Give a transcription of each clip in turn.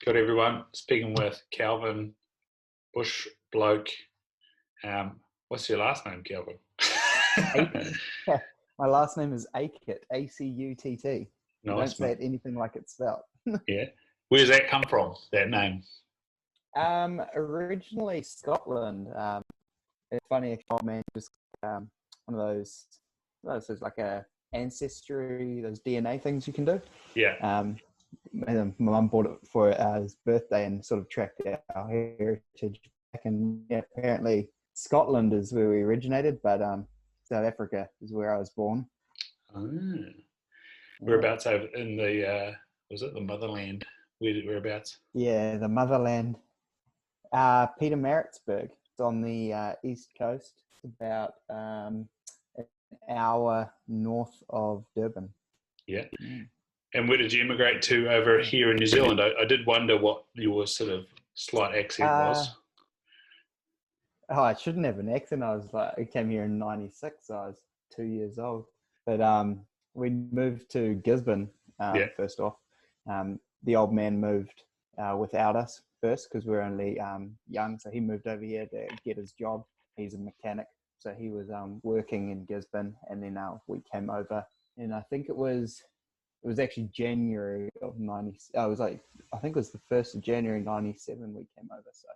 Good everyone. Speaking with Kelvin, bush bloke. What's your last name, Kelvin? My last name is Acutt, A-C-U-T-T. You Nice, don't say it anything like it's spelled. Yeah. Where's that come from, that name? Originally Scotland. It's funny, a old man just one of those like a ancestry, those DNA things you can do. Yeah. My mum bought it for his birthday and sort of tracked our heritage back. And yeah, apparently Scotland is where we originated, but South Africa is where I was born. Oh. Whereabouts over in the, was it the motherland? Whereabouts? Yeah, the motherland. Pietermaritzburg. It's on the east coast. It's about an hour north of Durban. Yeah. And where did you immigrate to over here in New Zealand? I did wonder what your sort of slight accent was. I shouldn't have an accent. I came here in '96. So I was 2 years old. But we moved to Gisborne first off. The old man moved without us first because we were only young. So he moved over here to get his job. He's a mechanic. So he was working in Gisborne, and then we came over. And I think it was actually January of 90. I think it was the 1st of January 97 we came over. So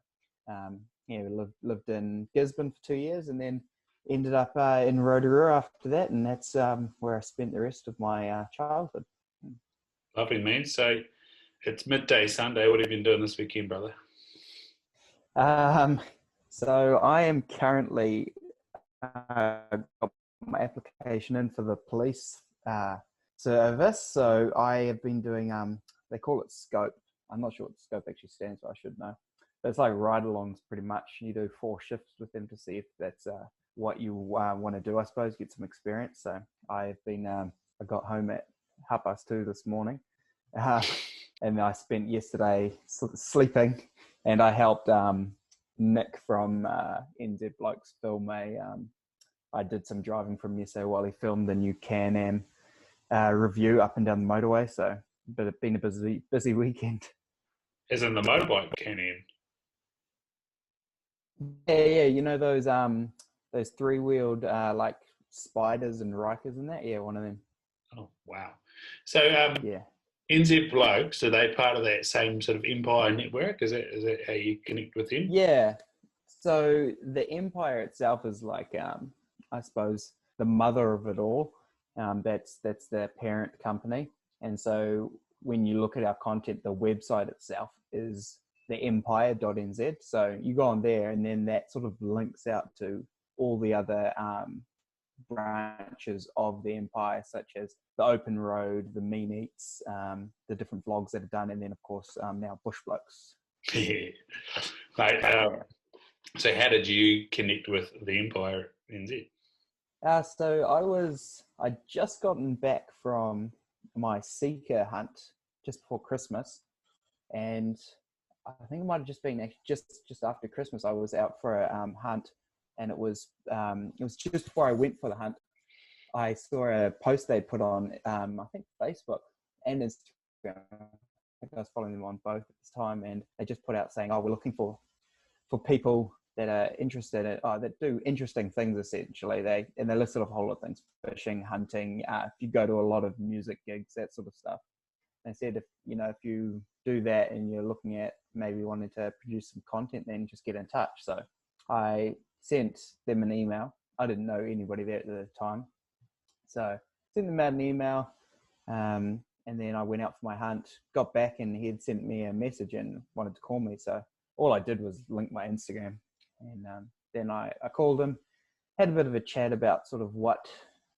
we lived in Gisborne for 2 years, and then ended up in Rotorua after that, and that's where I spent the rest of my childhood. Lovely, man. So it's midday Sunday. What have you been doing this weekend, brother? So I am currently got my application in for the police service. So I have been doing they call it scope. I'm not sure what scope actually stands for. I should know. But it's like ride-alongs pretty much. You do 4 shifts with them to see if that's what you want to do, I suppose, get some experience. So I've been I got home at 2:30 this morning, and I spent yesterday sleeping, and I helped Nick from NZ Blokes film I did some driving from yesterday while he filmed the new Can-Am review up and down the motorway. So, but it's been a busy weekend. As in the motorbike Can-Am? Yeah, you know those 3-wheeled like Spiders and Rikers and that? Yeah, one of them. Oh, wow. So NZ Blokes, are they part of that same sort of Empire network? Is that how you connect with them? Yeah. So the Empire itself is like, I suppose, the mother of it all. That's the parent company. And so when you look at our content, the website itself is the empire.nz. So you go on there, and then that sort of links out to all the other branches of the Empire, such as the Open Road, the Mean Eats, the different vlogs that are done, and then of course now Bush Blokes. Yeah. So how did you connect with the Empire NZ? So I just gotten back from my Seeker hunt just before Christmas, and I think it might have just been just after Christmas. I was out for a hunt, and it was just before I went for the hunt. I saw a post they put on I think Facebook and Instagram. I think I was following them on both at this time, and they just put out saying, "Oh, we're looking for people that are interested in that do interesting things." Essentially, they listed a whole lot of things: fishing, hunting. If you go to a lot of music gigs, that sort of stuff. They said if you do that and you're looking at maybe wanting to produce some content, then just get in touch. So I sent them an email. I didn't know anybody there at the time, so sent them out an email, and then I went out for my hunt. Got back, and he had sent me a message and wanted to call me. So all I did was link my Instagram, and then I called him, had a bit of a chat about sort of what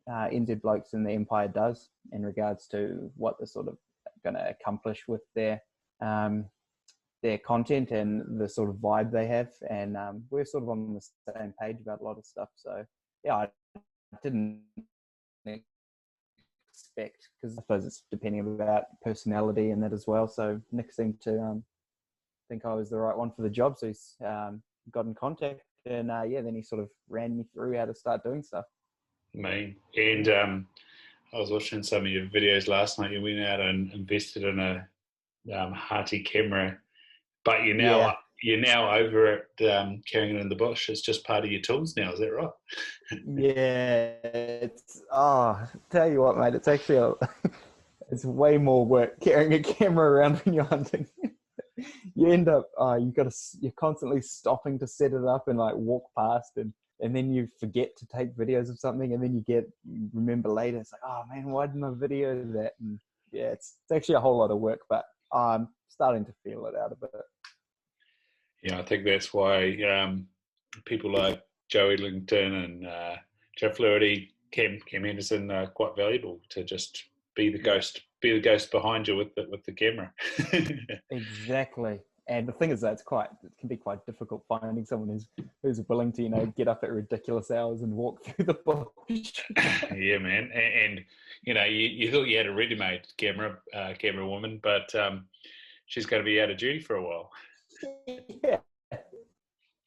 NZ Blokes in the Empire does in regards to what they're sort of going to accomplish with their content and the sort of vibe they have, and we're sort of on the same page about a lot of stuff. So yeah, I didn't expect, because I suppose it's depending about personality and that as well. So Nick seemed to think I was the right one for the job, so he's got in contact, and then he sort of ran me through how to start doing stuff. Me. And I was watching some of your videos last night. You went out and invested in a hearty camera, but Yeah. you're now over it, carrying it in the bush. It's just part of your tools now. Is that right? Yeah, tell you what, mate, it's actually it's way more work carrying a camera around when you're hunting. You end up, you're constantly stopping to set it up and like walk past, and then you forget to take videos of something, and then you remember later, it's like, oh man, why didn't I video that? And yeah, it's actually a whole lot of work, but I'm starting to feel it out a bit. Yeah, I think that's why people like Joe Edlington and Joe Flaherty, Cam Henderson are quite valuable to just be the ghost behind you with the camera. Exactly. And the thing is that it can be quite difficult finding someone who's willing to, get up at ridiculous hours and walk through the bush. Yeah, man. And you thought you had a ready-made camera woman, but she's going to be out of duty for a while.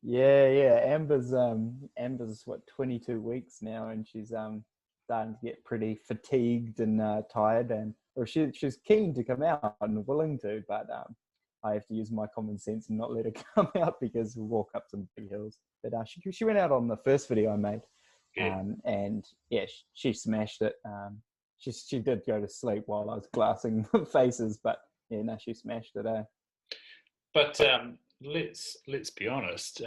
Yeah. Amber's 22 weeks now, and she's starting to get pretty fatigued and tired, or she's keen to come out and willing to, but I have to use my common sense and not let her come out because we'll walk up some big hills. But she went out on the first video I made, and yeah, she smashed it. She did go to sleep while I was glassing faces, but yeah, no, she smashed it. But let's be honest.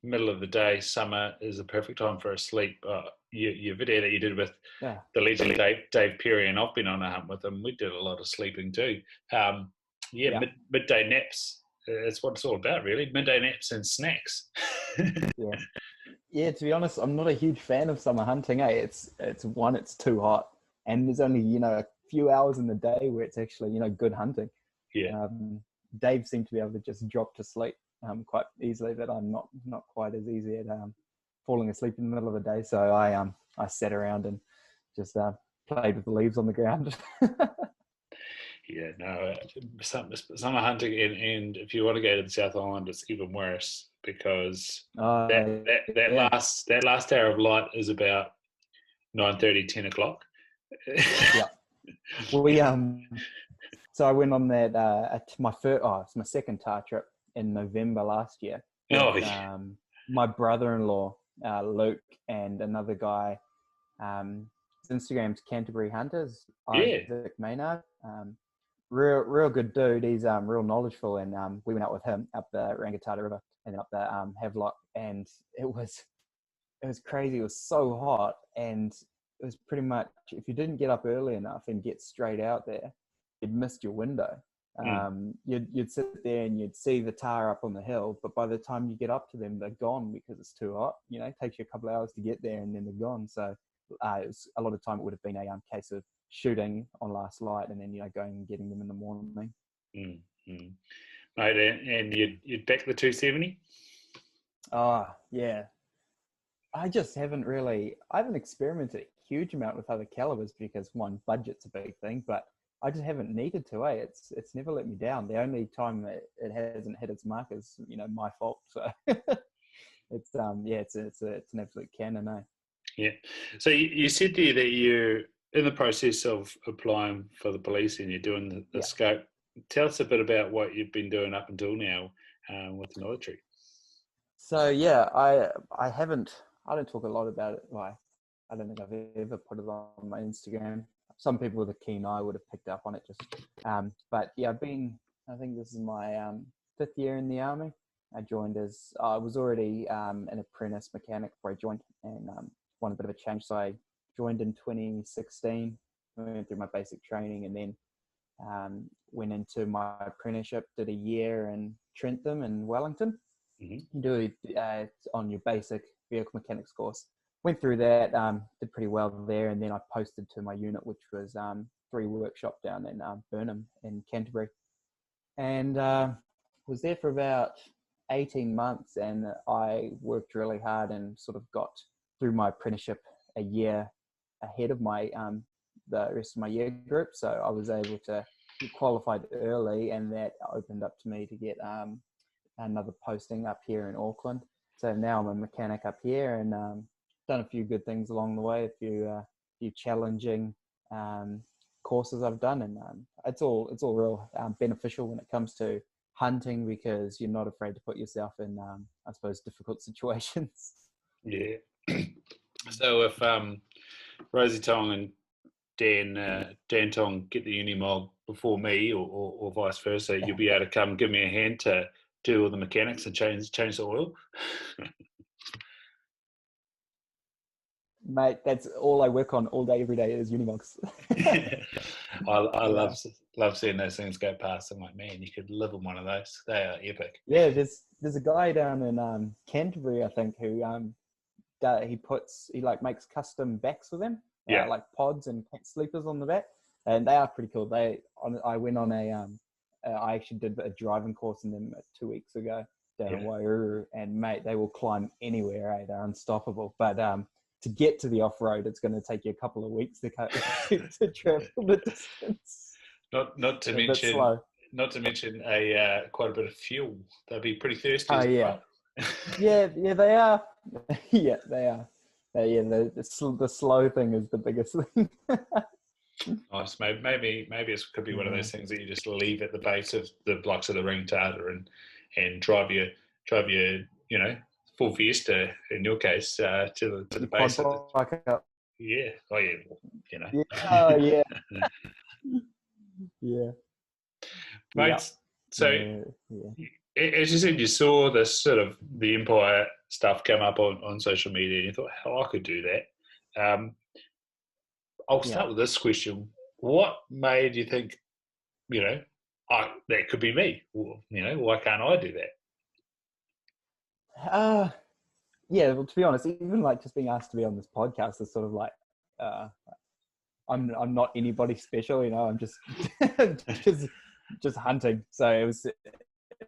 Middle of the day, summer is a perfect time for a sleep. Your video that you did with the legend Dave Perry, and I've been on a hunt with him. We did a lot of sleeping too. Midday naps. That's what it's all about, really. Midday naps and snacks. Yeah. To be honest, I'm not a huge fan of summer hunting. It's too hot, and there's only a few hours in the day where it's actually good hunting. Yeah. Dave seemed to be able to just drop to sleep quite easily, but I'm not quite as easy at falling asleep in the middle of the day. So I sat around and just played with the leaves on the ground. Yeah, no, summer hunting, and if you want to go to the South Island, it's even worse because that last hour of light is about 9:30, 10 o'clock. Yeah, we so I went on that it's my second tar trip in November last year. With, my brother-in-law Luke and another guy. His Instagram's Canterbury Hunters. Isaac Maynard. Real good dude. He's real knowledgeable, and we went out with him up the Rangitata River and up the Havelock, and it was crazy. It was so hot, and it was pretty much, if you didn't get up early enough and get straight out there, you'd missed your window. You'd sit there and you'd see the tar up on the hill, but by the time you get up to them, they're gone because it's too hot. It takes you a couple of hours to get there, and then they're gone. So it was, a lot of time it would have been a case of shooting on last light and then going and getting them in the morning. Mate, and you'd back the 270? Yeah. I haven't experimented a huge amount with other calibers because, one, budget's a big thing, but I just haven't needed to. It's never let me down. The only time it hasn't hit its mark is my fault. So it's an absolute cannon. Yeah. So you said there that you're in the process of applying for the police and you're doing the scope. Tell us a bit about what you've been doing up until now with the military. So yeah, I don't talk a lot about it. I don't think I've ever put it on my Instagram. Some people with a keen eye would have picked up on it. But yeah, I think this is my 5th year in the army. I joined I was already an apprentice mechanic before I joined, and wanted a bit of a change. So I joined in 2016, went through my basic training, and then went into my apprenticeship, did a year in Trentham and Wellington. You do it on your basic vehicle mechanics course. Went through that, did pretty well there, and then I posted to my unit, which was 3 workshop down in Burnham in Canterbury, and was there for about 18 months, and I worked really hard and sort of got through my apprenticeship a year ahead of my the rest of my year group. So I was able to get qualified early, and that opened up to me to get another posting up here in Auckland. So now I'm a mechanic up here, and done a few good things along the way, a few challenging courses I've done, and it's all real beneficial when it comes to hunting, because you're not afraid to put yourself in, I suppose, difficult situations. Yeah. So if Rosie Tong and Dan Tong get the Unimog before me, or vice versa, you'll be able to come give me a hand to do all the mechanics and change the oil. Mate, that's all I work on all day, every day is Unimogs. I love seeing those things go past. I'm like, man, you could live on one of those. They are epic. Yeah, there's a guy down in Canterbury, I think, who he makes custom backs for them, like pods and sleepers on the back, and they are pretty cool. I went on I actually did a driving course in them 2 weeks ago down in Wairuru, and mate, they will climb anywhere. They're unstoppable. But to get to the off road, it's going to take you a couple of weeks to travel the distance. Not to mention quite a bit of fuel. They'll be pretty thirsty. Oh yeah. yeah, they are. Yeah, they are. The slow thing is the biggest thing. Nice. Maybe it could be one of those things that you just leave at the base of the blocks of the ring Tata and drive your full Fiesta in your case to the base of the. Yeah. Oh yeah. Yeah. Oh yeah. Yeah. Mate. Yep. So. As you said, you saw this sort of the Empire stuff come up on social media, and you thought, "Hell, I could do that." I'll start with this question: what made you think, that could be me? Why can't I do that? Yeah. Well, to be honest, even like just being asked to be on this podcast is sort of like, I'm not anybody special, I'm just just hunting. So it was.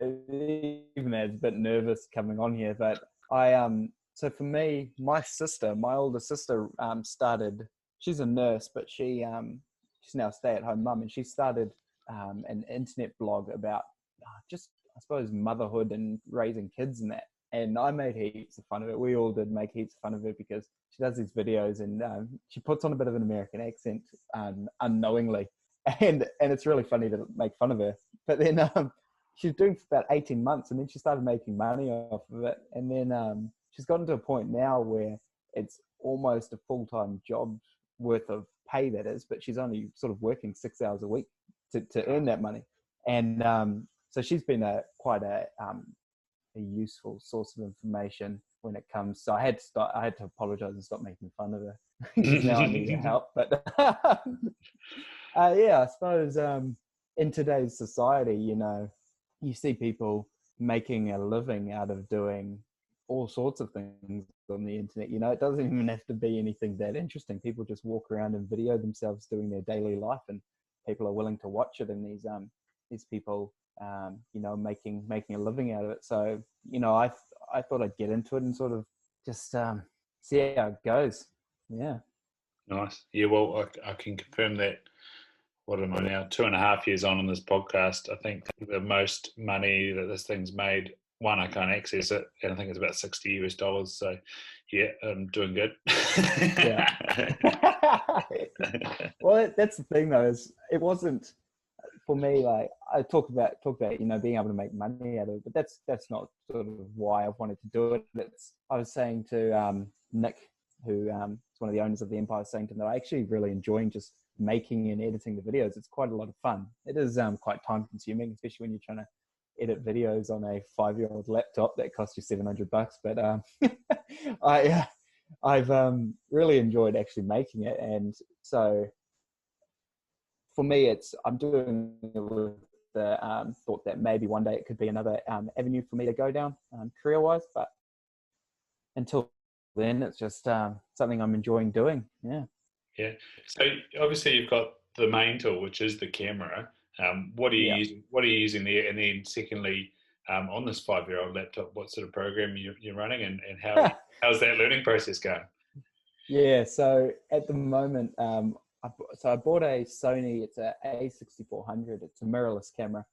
Even a bit nervous coming on here, but so for me, my older sister started, she's a nurse, but she's now a stay-at-home mum, and she started an internet blog about just, I suppose, motherhood and raising kids and that, and I made heaps of fun of it. We all did make heaps of fun of it, because she does these videos and she puts on a bit of an American accent unknowingly, and it's really funny to make fun of her. But then she was doing for about 18 months, and then she started making money off of it. And then she's gotten to a point now where it's almost a full-time job worth of pay, that is, but she's only sort of working 6 hours a week to earn that money. And so she's been quite a useful source of information when it comes. So I had to apologize and stop making fun of her, because now I need her help. But I suppose in today's society, you see people making a living out of doing all sorts of things on the internet. It doesn't even have to be anything that interesting. People just walk around and video themselves doing their daily life, and people are willing to watch it. And these people, making a living out of it. So, I thought I'd get into it and sort of just see how it goes. Yeah. Nice. Yeah. Well, I can confirm that. What am I now? 2.5 years on this podcast. I think the most money that this thing's made, one, I can't access it, and I think it's about $60. So, yeah, I'm doing good. Yeah. Well, that's the thing, though, is it wasn't for me. Like, I talk about being able to make money out of it, but that's not sort of why I wanted to do it. I was saying to Nick, who is one of the owners of the Empire, saying to him that I actually really enjoying just making and editing the videos. It's quite a lot of fun. It is quite time consuming, especially when you're trying to edit videos on a 5-year-old laptop that costs you $700. But I've really enjoyed actually making it, and so for me, I'm doing it with the thought that maybe one day it could be another avenue for me to go down career-wise. But until then, it's just something I'm enjoying doing. Yeah. Yeah. So obviously you've got the main tool, which is the camera. What are you using? What are you using there? And then secondly, on this 5-year-old laptop, what sort of program you're running, and how's that learning process going? Yeah. So at the moment, I bought a Sony. It's a A6400. It's a mirrorless camera.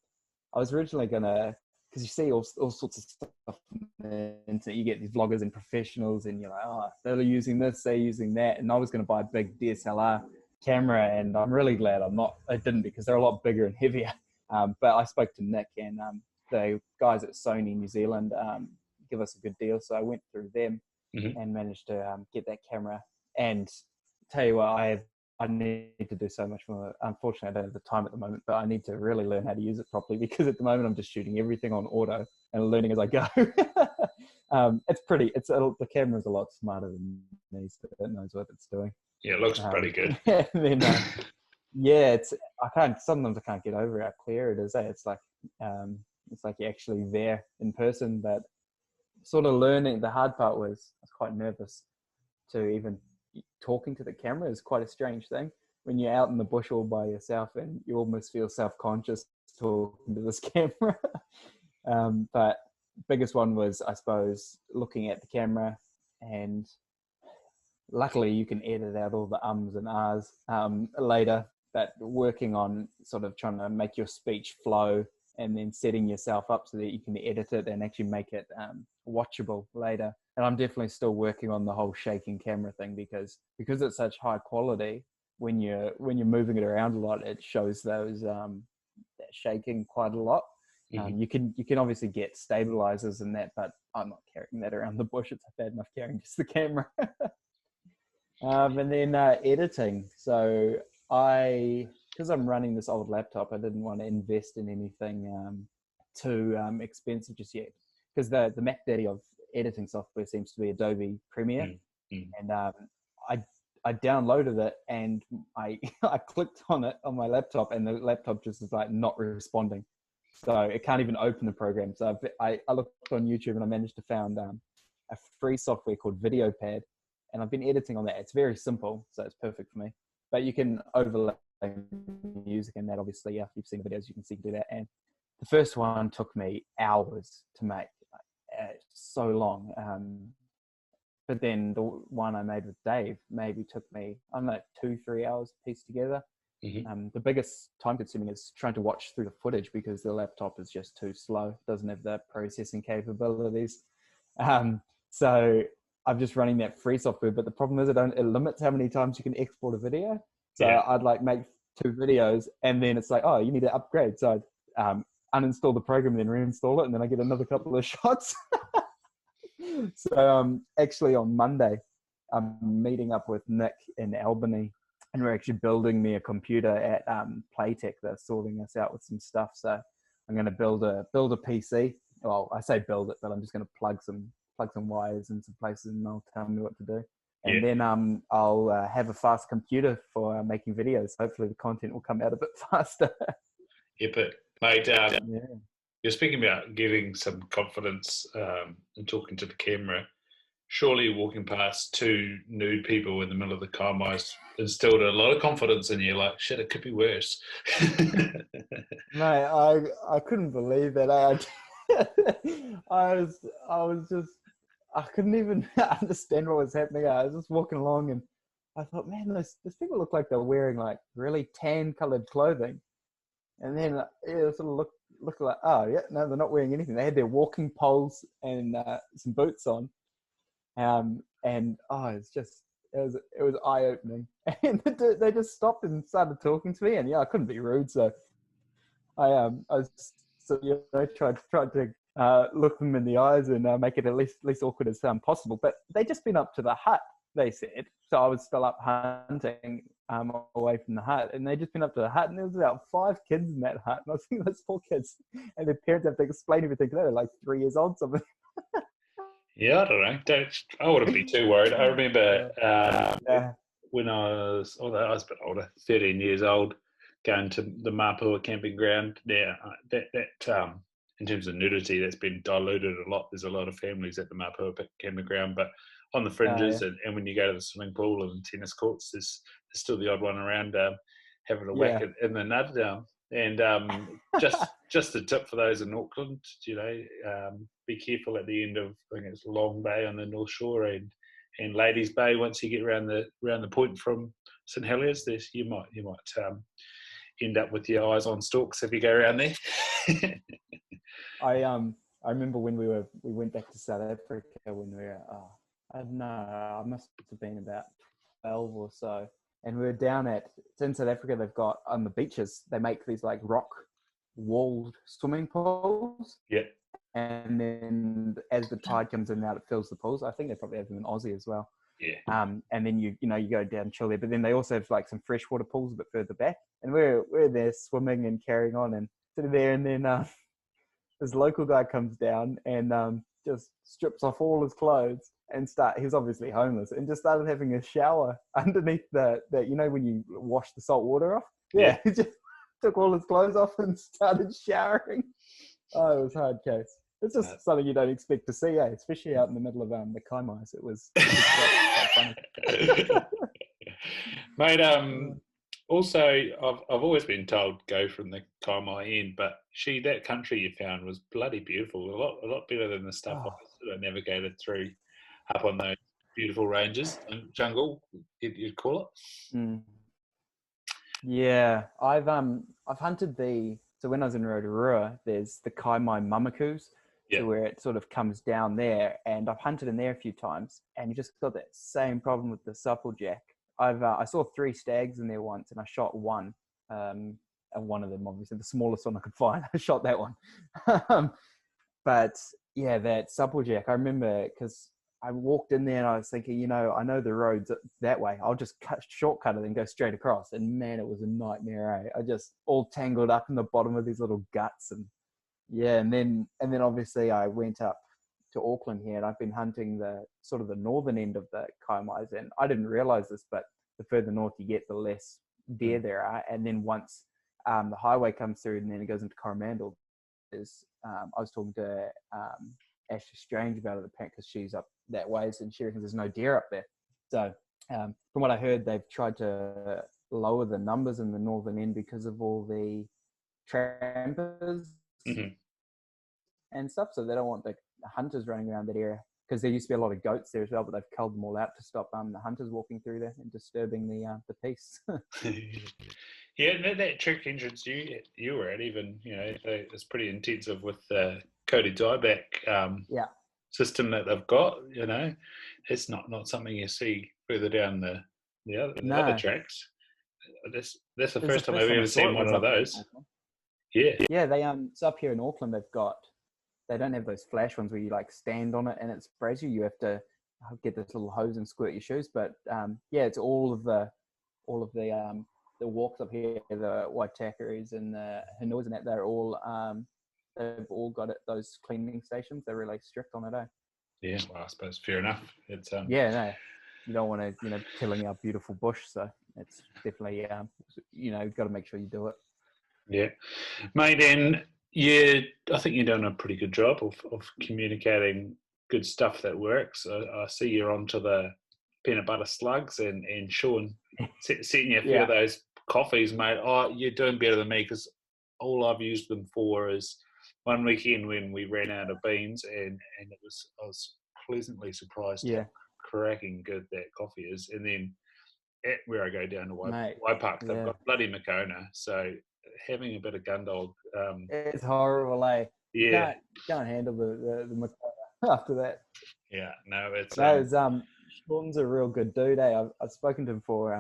I was originally gonna, because you see all sorts of stuff on the internet. You get these vloggers and professionals, and you're like, oh, they're using this, they're using that. And I was going to buy a big DSLR camera, and I'm really glad I didn't, because they're a lot bigger and heavier. But I spoke to Nick, and the guys at Sony New Zealand give us a good deal, so I went through them and managed to get that camera. And tell you what, I need to do so much more. Unfortunately, I don't have the time at the moment, but I need to really learn how to use it properly, because at the moment I'm just shooting everything on auto and learning as I go. The camera's a lot smarter than me, so it knows what it's doing. Yeah, it looks pretty good. And then, sometimes I can't get over how clear it is. It's like you're actually there in person, but sort of learning. The hard part was I was quite nervous to even talking to the camera. Is quite a strange thing when you're out in the bush all by yourself, and you almost feel self-conscious talking to this camera. But biggest one was, I suppose, looking at the camera, and luckily you can edit out all the ums and ahs later, but working on sort of trying to make your speech flow, and then setting yourself up so that you can edit it and actually make it watchable later. And I'm definitely still working on the whole shaking camera thing, because it's such high quality. When you're moving it around a lot, it shows those that shaking quite a lot. You can obviously get stabilizers and that, but I'm not carrying that around the bush. It's bad enough carrying just the camera. And then editing. So because I'm running this old laptop, I didn't want to invest in anything too expensive just yet, because the Mac Daddy of editing software seems to be Adobe Premiere. And I downloaded it, and I clicked on it on my laptop, and the laptop just is like not responding, so it can't even open the program. So I looked on YouTube, and I managed to find a free software called VideoPad, and I've been editing on that. It's very simple, so it's perfect for me. But you can overlay music, and that obviously, if you've seen the videos, you can see you can do that. And the first one took me hours to make, so long. But then the one I made with Dave maybe took me, I don't know, 2-3 hours to piece together. The biggest time consuming is trying to watch through the footage, because the laptop is just too slow. It doesn't have the processing capabilities. So I'm just running that free software, but the problem is it limits how many times you can export a video. So I'd like make 2 videos, and then it's like, oh, you need to upgrade. So I uninstall the program, then reinstall it, and then I get another couple of shots. So actually on Monday, I'm meeting up with Nick in Albany, and we're actually building me a computer at Playtech. They're sorting us out with some stuff. So I'm going to build a PC. Well, I say build it, but I'm just going to plug some wires in some places, and they'll tell me what to do. And then I'll have a fast computer for making videos. Hopefully the content will come out a bit faster. But mate, you're speaking about getting some confidence and talking to the camera. Surely walking past 2 nude people in the middle of the car might instilled a lot of confidence in you. Like, shit, it could be worse. Mate, I couldn't believe that. I couldn't even understand what was happening. I was just walking along, and I thought, man, those people look like they're wearing like really tan colored clothing. And then it sort of looked like, oh yeah, no, they're not wearing anything. They had their walking poles and some boots on. It was eye opening. And they just stopped and started talking to me, and I couldn't be rude, so I tried to look them in the eyes and make it at least awkward as possible. But they just been up to the hut, they said. So I was still up hunting away from the hut, and they just been up to the hut, and there was about 5 kids in that hut, and I was thinking those 4 kids, and their parents have to explain everything. They were like 3 years old, something. Yeah, I don't know. I wouldn't be too worried. I remember when I was a bit older, 13 years old, going to the Mapua camping ground. Yeah, that in terms of nudity, that's been diluted a lot. There's a lot of families at the Mapua camping ground, but on the fringes and when you go to the swimming pool and tennis courts, there's still the odd one around having a whack in the nud down. And just a tip for those in Auckland, be careful at the end of, I think it's Long Bay on the North Shore and Ladies Bay. Once you get around the point from St Heliers, you might end up with your eyes on stalks if you go around there. I remember when we went back to South Africa when we were I don't know, I must have been about 12 or so, And we were down it's in South Africa, they've got on the beaches, they make these like rock walled swimming pools. Yeah. And then as the tide comes in and out, it fills the pools. I think they probably have them in Aussie as well. Yeah. And then you go down chill there, but then they also have like some freshwater pools a bit further back. And we're there swimming and carrying on and sitting there, and then this local guy comes down and just strips off all his clothes and he was obviously homeless, and just started having a shower underneath the when you wash the salt water off. Yeah. He just took all his clothes off and started showering. Oh, it was a hard case. It's just something you don't expect to see, especially out in the middle of the Kaimais. It was quite funny. Mate, also, I've always been told go from the Kaimai end, but that country you found was bloody beautiful. A lot better than the stuff I sort of navigated through up on those beautiful ranges, jungle, you'd call it. Mm. Yeah, I've hunted so when I was in Rotorua, there's the Kaimai Mamakus, so where it sort of comes down there, and I've hunted in there a few times, and you just got that same problem with the supplejack. I saw 3 stags in there once, and I shot one, and one of them, obviously the smallest one I could find, I shot that one. But yeah, that supplejack, I remember because I walked in there and I was thinking, I know the road's that way. I'll just shortcut it and go straight across. And man, it was a nightmare. I just all tangled up in the bottom of these little guts. And yeah, and then obviously I went up to Auckland here, and I've been hunting the sort of the northern end of the Kaimais. And I didn't realize this, but the further north you get, the less deer there are. And then once the highway comes through and then it goes into Coromandel, I was talking to Ashley Strange about it, because she's up that way, and she reckons there's no deer up there. So from what I heard, they've tried to lower the numbers in the northern end because of all the trampers and stuff. So they don't want the hunters running around that area, because there used to be a lot of goats there as well, but they've culled them all out to stop the hunters walking through there and disturbing the peace. Yeah, that trick entrance you were at, even it's pretty intensive with the Cody dieback system that they've got. It's not something you see further down the other tracks. That's the first time I've ever seen one of those. Yeah, they so up here in Auckland they don't have those flash ones where you like stand on it and it sprays you. You have to get this little hose and squirt your shoes. But it's all of the walks up here, the Waitakaris and the Hanuas and that, they've all got those cleaning stations. They're really strict on it, Yeah, well, I suppose fair enough. It's you don't want to killing our beautiful bush, so it's definitely got to make sure you do it. Yeah, mate. And I think you're doing a pretty good job of communicating good stuff that works. I see you're onto the peanut butter slugs, and Sean setting you a few of those coffees, mate. Oh, you're doing better than me, because all I've used them for is one weekend when we ran out of beans, and I was pleasantly surprised how cracking good that coffee is. And then where I go down to Waipark, they've got bloody Makona, so having a bit of Gundog. It's horrible, eh? Yeah. Can't handle the Makona after that. Yeah, no, it's... Sean's a real good dude, eh? I've spoken to him for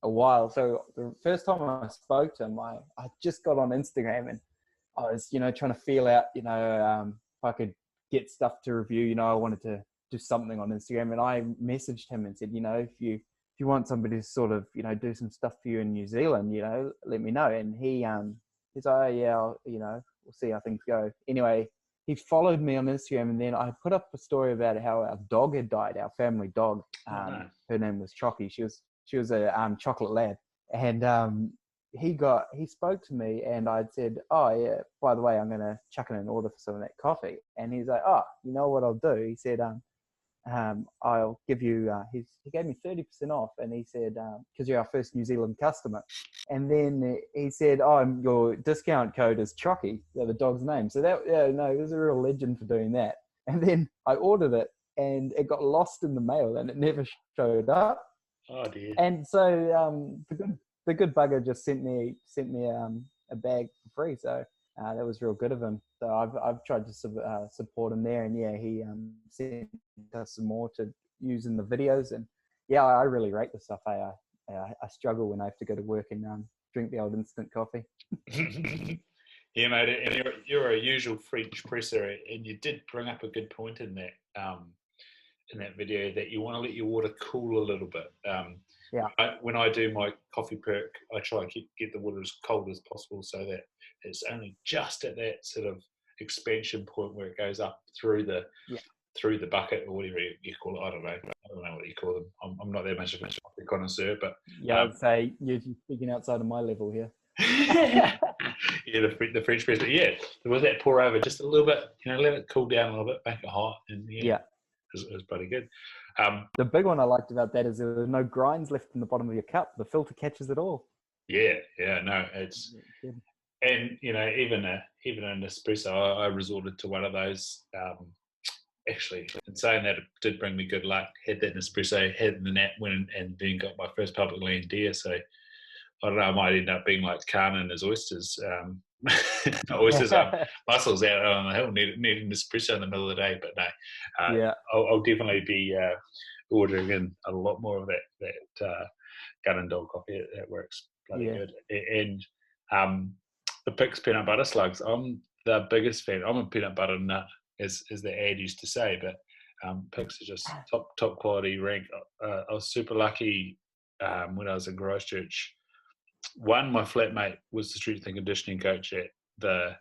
a while. So the first time I spoke to him, I just got on Instagram, and I was, trying to feel out, if I could get stuff to review. I wanted to do something on Instagram, and I messaged him and said, if you want somebody to sort of, do some stuff for you in New Zealand, let me know. And he's like, oh, yeah, we'll see how things go. Anyway, he followed me on Instagram, and then I put up a story about how our dog had died, our family dog. Her name was Chocky. She was a chocolate lab, and he spoke to me, and I'd said, oh yeah, by the way, I'm gonna chuck in an order for some of that coffee. And he's like, oh, you know what I'll do? He said, I'll give you, he gave me 30% off, and he said, because you're our first New Zealand customer. And then he said, oh, your discount code is Chocky, the dog's name. So it was a real legend for doing that. And then I ordered it, and it got lost in the mail, and it never showed up. Oh dear. And so the good bugger just sent me a bag for free. So that was real good of him. So I've tried to support him there, and he sent us some more to use in the videos. And I really rate the stuff. I struggle when I have to go to work and drink the old instant coffee. Yeah, mate, and you're a usual French presser, and you did bring up a good point in that video that you want to let your water cool a little bit. When I do my coffee perk, I try to get the water as cold as possible so that it's only just at that sort of expansion point where it goes up through the bucket or whatever you call it. I don't know what you call them. I'm not that much of a coffee connoisseur, but I'd say you're speaking outside of my level here. Yeah, the French press. But yeah, there was that pour over just a little bit. Let it cool down a little bit, make it hot, and it was pretty good. The big one I liked about that is there were no grinds left in the bottom of your cup. The filter catches it all. Yeah, no, it's and even an espresso, I resorted to one of those. Actually, in saying that, it did bring me good luck. Had that Nespresso, had the nap, went and then got my first public land deer. So I don't know, I might end up being like Khan and his oysters. Oysters are mussels out on the hill, need an espresso in the middle of the day. But no, I'll definitely be ordering in a lot more of that gun and dog coffee. That works bloody good. And the Pix peanut butter slugs, I'm the biggest fan. I'm a peanut butter nut, as the ad used to say, but Pix are just top quality rank. I was super lucky when I was in Christchurch. One, my flatmate was the strength and conditioning coach at the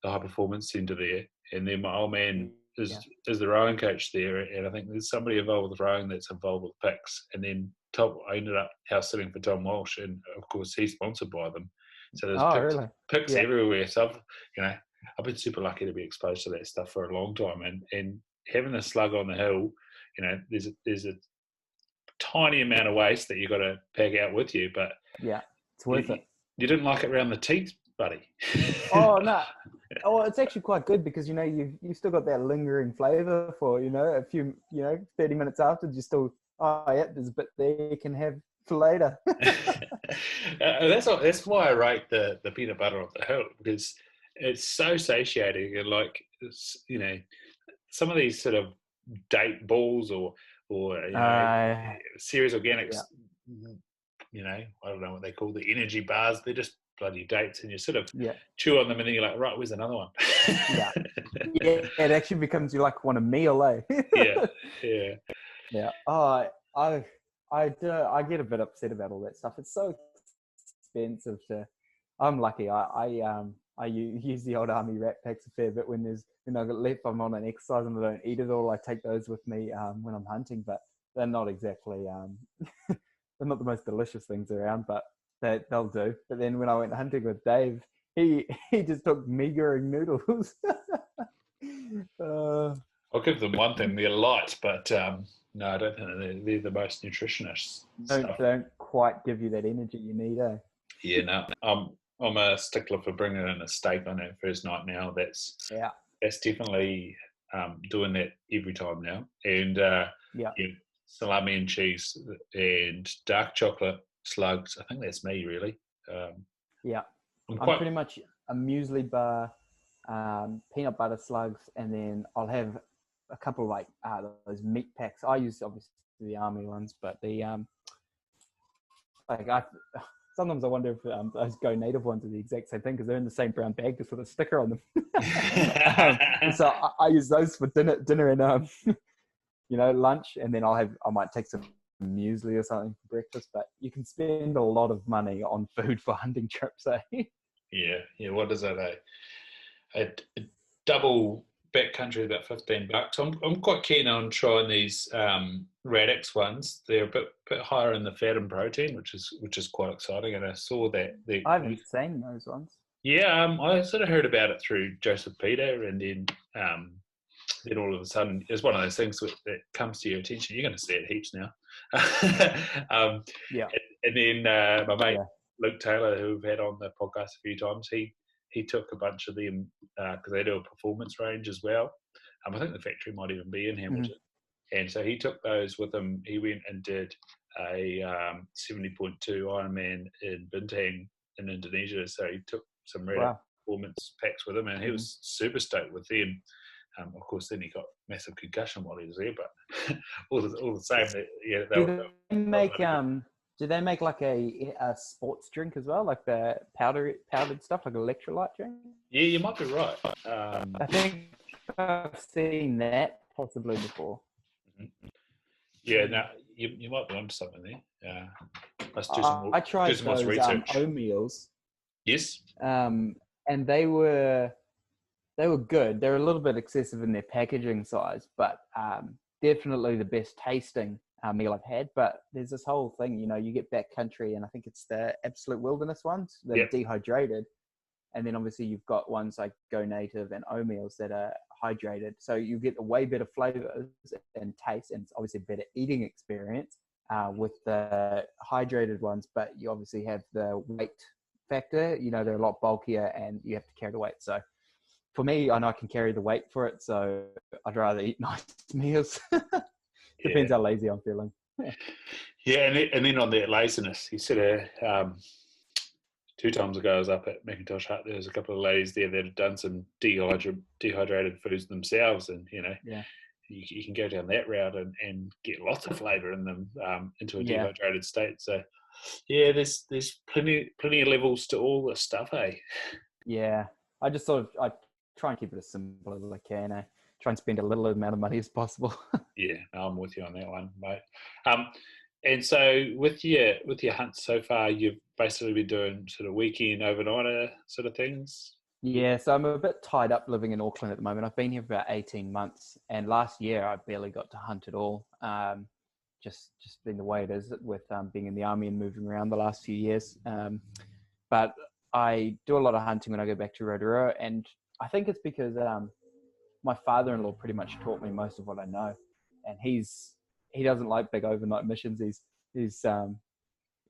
high performance centre there, and then my old man is the rowing coach there, and I think there's somebody involved with rowing that's involved with Pix. And then I ended up house sitting for Tom Walsh, and of course he's sponsored by them. So there's Pix everywhere. So I've been super lucky to be exposed to that stuff for a long time, and having a slug on the hill, there's a tiny amount of waste that you got to pack out with you, but it's worth it. You didn't like it around the teeth, buddy? Oh no! Oh, it's actually quite good because you've still got that lingering flavour for a few 30 minutes after. You still there's a bit there you can have for later. That's why I rate the peanut butter on the hill, because it's so satiating, and some of these sort of date balls or Ceres Organics, I don't know what they call the energy bars. They're just bloody dates, and you sort of chew on them, and then you're like, right, where's another one? It actually becomes you want a meal, eh? Yeah. Oh, I get a bit upset about all that stuff. It's so expensive I'm lucky. I use the old army rat packs a fair bit when I get left. I'm on an exercise and I don't eat it all. I take those with me when I'm hunting, but they're not exactly they're not the most delicious things around, but they'll do. But then when I went hunting with Dave, he just took meagering noodles. I'll give them one thing: they're light, but no, I don't think they're the most nutritious. Don't quite give you that energy you need, eh? Yeah, no. I'm a stickler for bringing in a steak on that first night now. That's definitely doing that every time now. And salami and cheese and dark chocolate slugs. I think that's me, really. I'm pretty much a muesli bar, peanut butter slugs, and then I'll have a couple of those meat packs. I use obviously the army ones, but the sometimes I wonder if those Go Native ones are the exact same thing because they're in the same brown bag just with a sticker on them. So I use those for dinner and lunch, and then I might take some muesli or something for breakfast. But you can spend a lot of money on food for hunting trips, eh? Yeah. What is that? A double backcountry about $15. I'm quite keen on trying these Radix ones. They're a bit higher in the fat and protein, which is quite exciting. And I saw that I haven't seen those ones. Yeah, I sort of heard about it through Joseph Peter, and then all of a sudden it's one of those things that comes to your attention. You're going to see it heaps now. And then my mate Luke Taylor, who we've had on the podcast a few times, he took a bunch of them because they do a performance range as well. I think the factory might even be in Hamilton. And so he took those with him. He went and did a 70.2 Ironman in Bintang in Indonesia. So he took some performance packs with him, and he was super stoked with them. Of course, then he got massive concussion while he was there, but all the same, Do they make like a sports drink as well, like the powdered stuff, like electrolyte drink? Yeah, you might be right. I think I've seen that possibly before. Yeah, no, you might be onto something there. Let's I tried do some more those research. oatmeals. Yes. And they were good. They're a little bit excessive in their packaging size, but definitely the best tasting meal I've had. But there's this whole thing, you get backcountry, and I think it's the Absolute Wilderness ones that are dehydrated. And then obviously you've got ones like Go Native and oatmeals that are hydrated. So you get a way better flavors and taste, and it's obviously a better eating experience with the hydrated ones. But you obviously have the weight factor. They're a lot bulkier and you have to carry the weight. So for me, I know I can carry the weight for it. So I'd rather eat nice meals. Depends how lazy I'm feeling. Yeah, and then on that laziness, you sort of... 2 times ago, I was up at Macintosh Hut. There was a couple of ladies there that had done some dehydrated foods themselves, and you can go down that route and get lots of flavour in them into a dehydrated state. So, yeah, there's plenty of levels to all this stuff, eh? Yeah, I just I try and keep it as simple as I can. I try and spend a little amount of money as possible. Yeah, no, I'm with you on that one, mate. And so with your hunts so far, you've basically been doing sort of weekend, overnighter sort of things? Yeah, so I'm a bit tied up living in Auckland at the moment. I've been here for about 18 months, and last year I barely got to hunt at all. Just being the way it is with being in the army and moving around the last few years. But I do a lot of hunting when I go back to Rotorua, and I think it's because my father-in-law pretty much taught me most of what I know, and he doesn't like big overnight missions.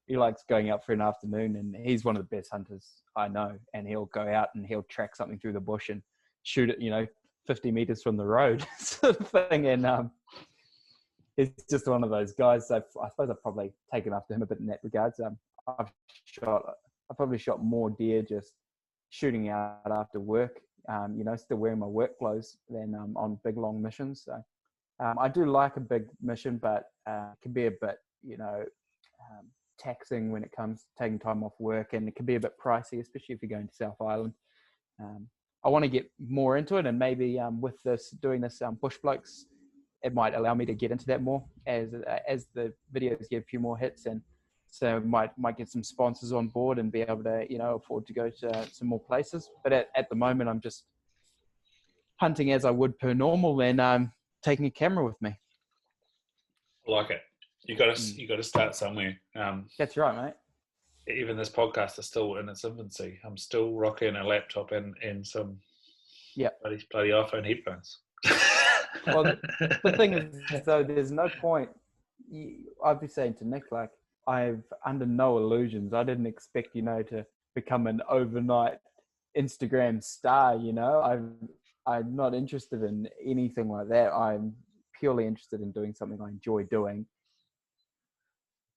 He likes going out for an afternoon, and he's one of the best hunters I know. And he'll go out and he'll track something through the bush and shoot it, 50 meters from the road, sort of thing. And he's just one of those guys. So I suppose I've probably taken after him a bit in that regard. I've probably shot more deer just shooting out after work, still wearing my work clothes than on big long missions. So I do like a big mission, but it can be a bit, taxing when it comes to taking time off work, and it can be a bit pricey, especially if you're going to South Island. I want to get more into it, and maybe with doing this Bush Blokes, it might allow me to get into that more as the videos get a few more hits, and so might get some sponsors on board and be able to afford to go to some more places. But at the moment, I'm just hunting as I would per normal, and taking a camera with me. I like it. You got to start somewhere. That's right, mate. Even this podcast is still in its infancy. I'm still rocking a laptop and some bloody iPhone headphones. Well, the thing is, though, there's no point. I'd be saying to Nick, like, I've under no illusions. I didn't expect, to become an overnight Instagram star. I'm not interested in anything like that. I'm purely interested in doing something I enjoy doing.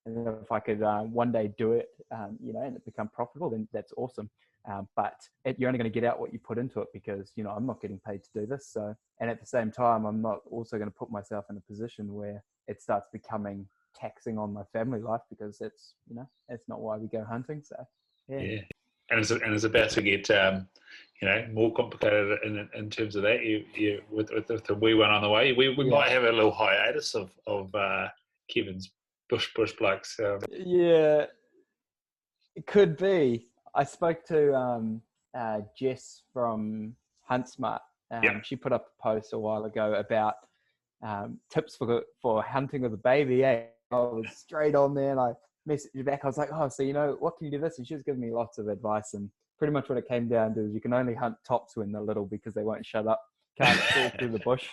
And if I could one day do it, and it become profitable, then that's awesome. But you're only going to get out what you put into it, because, I'm not getting paid to do this. So, and at the same time, I'm not also going to put myself in a position where it starts becoming taxing on my family life, because it's not why we go hunting. So, yeah. And it's about to get, more complicated in terms of that. You with the wee one on the way, we might have a little hiatus of Kevin's Bush Blokes. Yeah, it could be. I spoke to Jess from HuntSmart. She put up a post a while ago about tips for hunting with a baby. I was straight on there, and I messaged her back. I was like, "Oh, so what can you do this?" And she was giving me lots of advice. And pretty much what it came down to is you can only hunt tops when they're little, because they won't shut up. Can't stalk through the bush.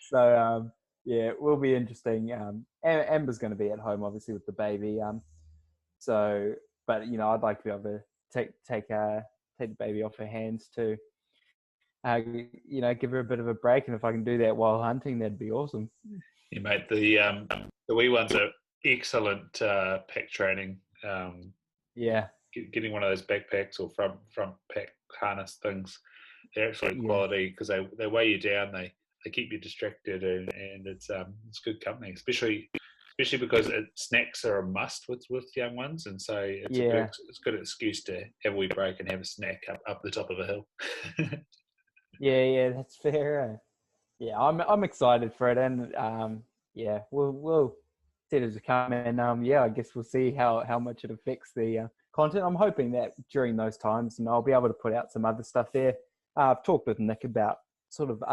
So yeah, it will be interesting. Amber's going to be at home, obviously, with the baby. But I'd like to be able to take the baby off her hands to, give her a bit of a break. And if I can do that while hunting, that'd be awesome. Yeah, mate. The wee ones are excellent pack training. Getting one of those backpacks or front pack harness things, they're absolute quality, because they weigh you down. They keep you distracted, and it's good company, especially especially because snacks are a must with young ones, and so it's a good excuse to have a wee break and have a snack up the top of a hill. Yeah, that's fair. Yeah, I'm excited for it, and we'll see it as it comes, and I guess we'll see how much it affects the content. I'm hoping that during those times, I'll be able to put out some other stuff there. I've talked with Nick about sort of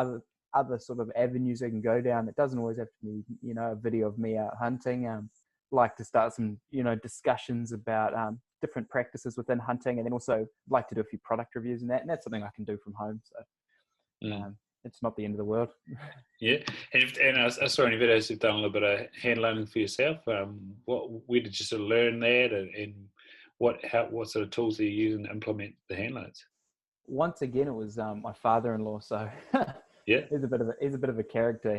other sort of avenues I can go down. It doesn't always have to be, a video of me out hunting. Like to start some, discussions about different practices within hunting, and then also like to do a few product reviews and that's something I can do from home. So it's not the end of the world. Yeah, and I saw any videos you've done a little bit of hand loading for yourself. Where did you sort of learn that, and what sort of tools are you using to implement the hand loads? Once again, it was my father-in-law. So yeah, he's a bit of a character.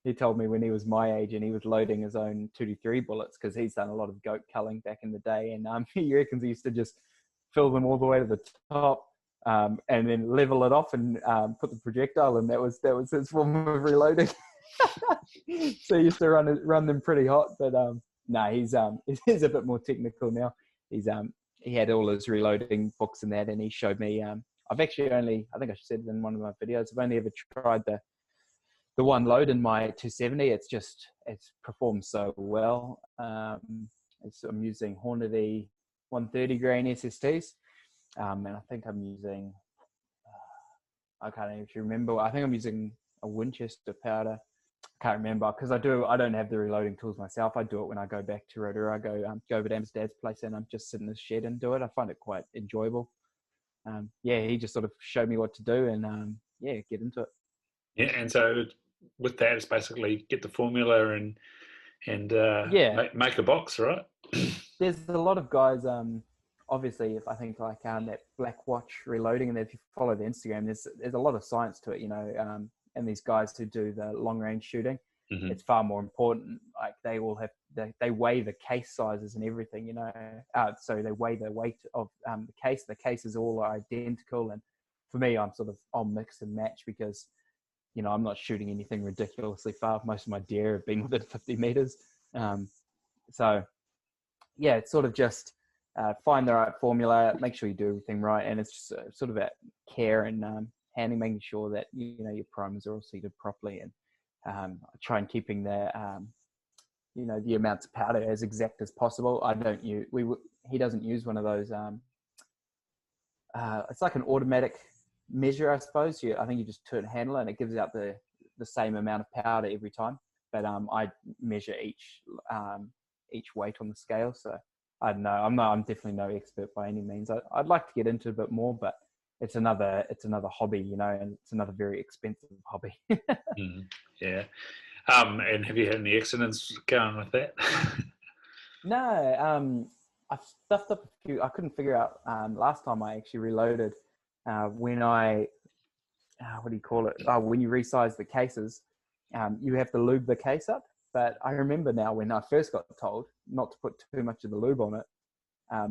He told me when he was my age and he was loading his own 223 bullets because he's done a lot of goat culling back in the day, and he reckons he used to just fill them all the way to the top. And then level it off and put the projectile in. That was his form of reloading. So he used to run them pretty hot. But he's a bit more technical now. He had all his reloading books and that, and he showed me. I've actually I think I said in one of my videos, I've only ever tried the one load in my 270. It's performed so well. I'm using Hornady 130 grain SSTs. And I think I'm using, I can't even remember. I think I'm using a Winchester powder. I can't remember because I don't have the reloading tools myself. I do it when I go back to Rotorua. I go over to Am's dad's place and I'm just sitting in the shed and do it. I find it quite enjoyable. He just sort of showed me what to do and get into it. Yeah, and so with that, it's basically get the formula and make a box, right? There's a lot of guys. Obviously, if I think like that Black Watch reloading, and if you follow the Instagram, there's a lot of science to it, and these guys who do the long range shooting, it's far more important. Like they all they weigh the case sizes and everything, so they weigh the weight of the case. The cases all are identical, and for me, I'll mix and match because, I'm not shooting anything ridiculously far. Most of my deer have been within 50 meters, so yeah, it's sort of just. Find the right formula, make sure you do everything right, and it's just sort of about care and handling, making sure that your primers are all seated properly, and try and keeping the the amounts of powder as exact as possible. He doesn't use one of those. It's like an automatic measure, I suppose. I think you just turn a handle and it gives out the same amount of powder every time. But I measure each weight on the scale, so. I don't know. I'm definitely no expert by any means. I'd like to get into it a bit more, but it's another hobby, and it's another very expensive hobby. Yeah. And have you had any accidents going with that? No. I've stuffed up a few. I couldn't figure out last time I actually reloaded when I what do you call it? When you resize the cases, you have to lube the case up. But I remember now when I first got told not to put too much of the lube on it,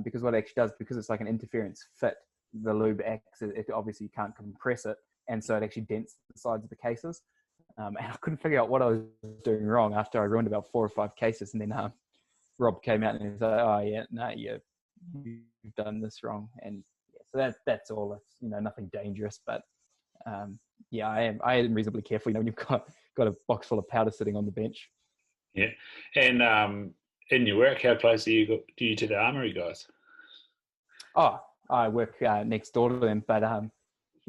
because what it actually does, because it's like an interference fit, the lube acts, obviously you can't compress it, and so it actually dents the sides of the cases. And I couldn't figure out what I was doing wrong after I ruined about 4 or 5 cases, and then Rob came out and he was like, "Oh yeah, no, you've done this wrong," and so that's all. It's nothing dangerous, but I am reasonably careful. When you've got a box full of powder sitting on the bench. Yeah, and in your work, how close do you to the armory guys? Oh, I work next door to them, but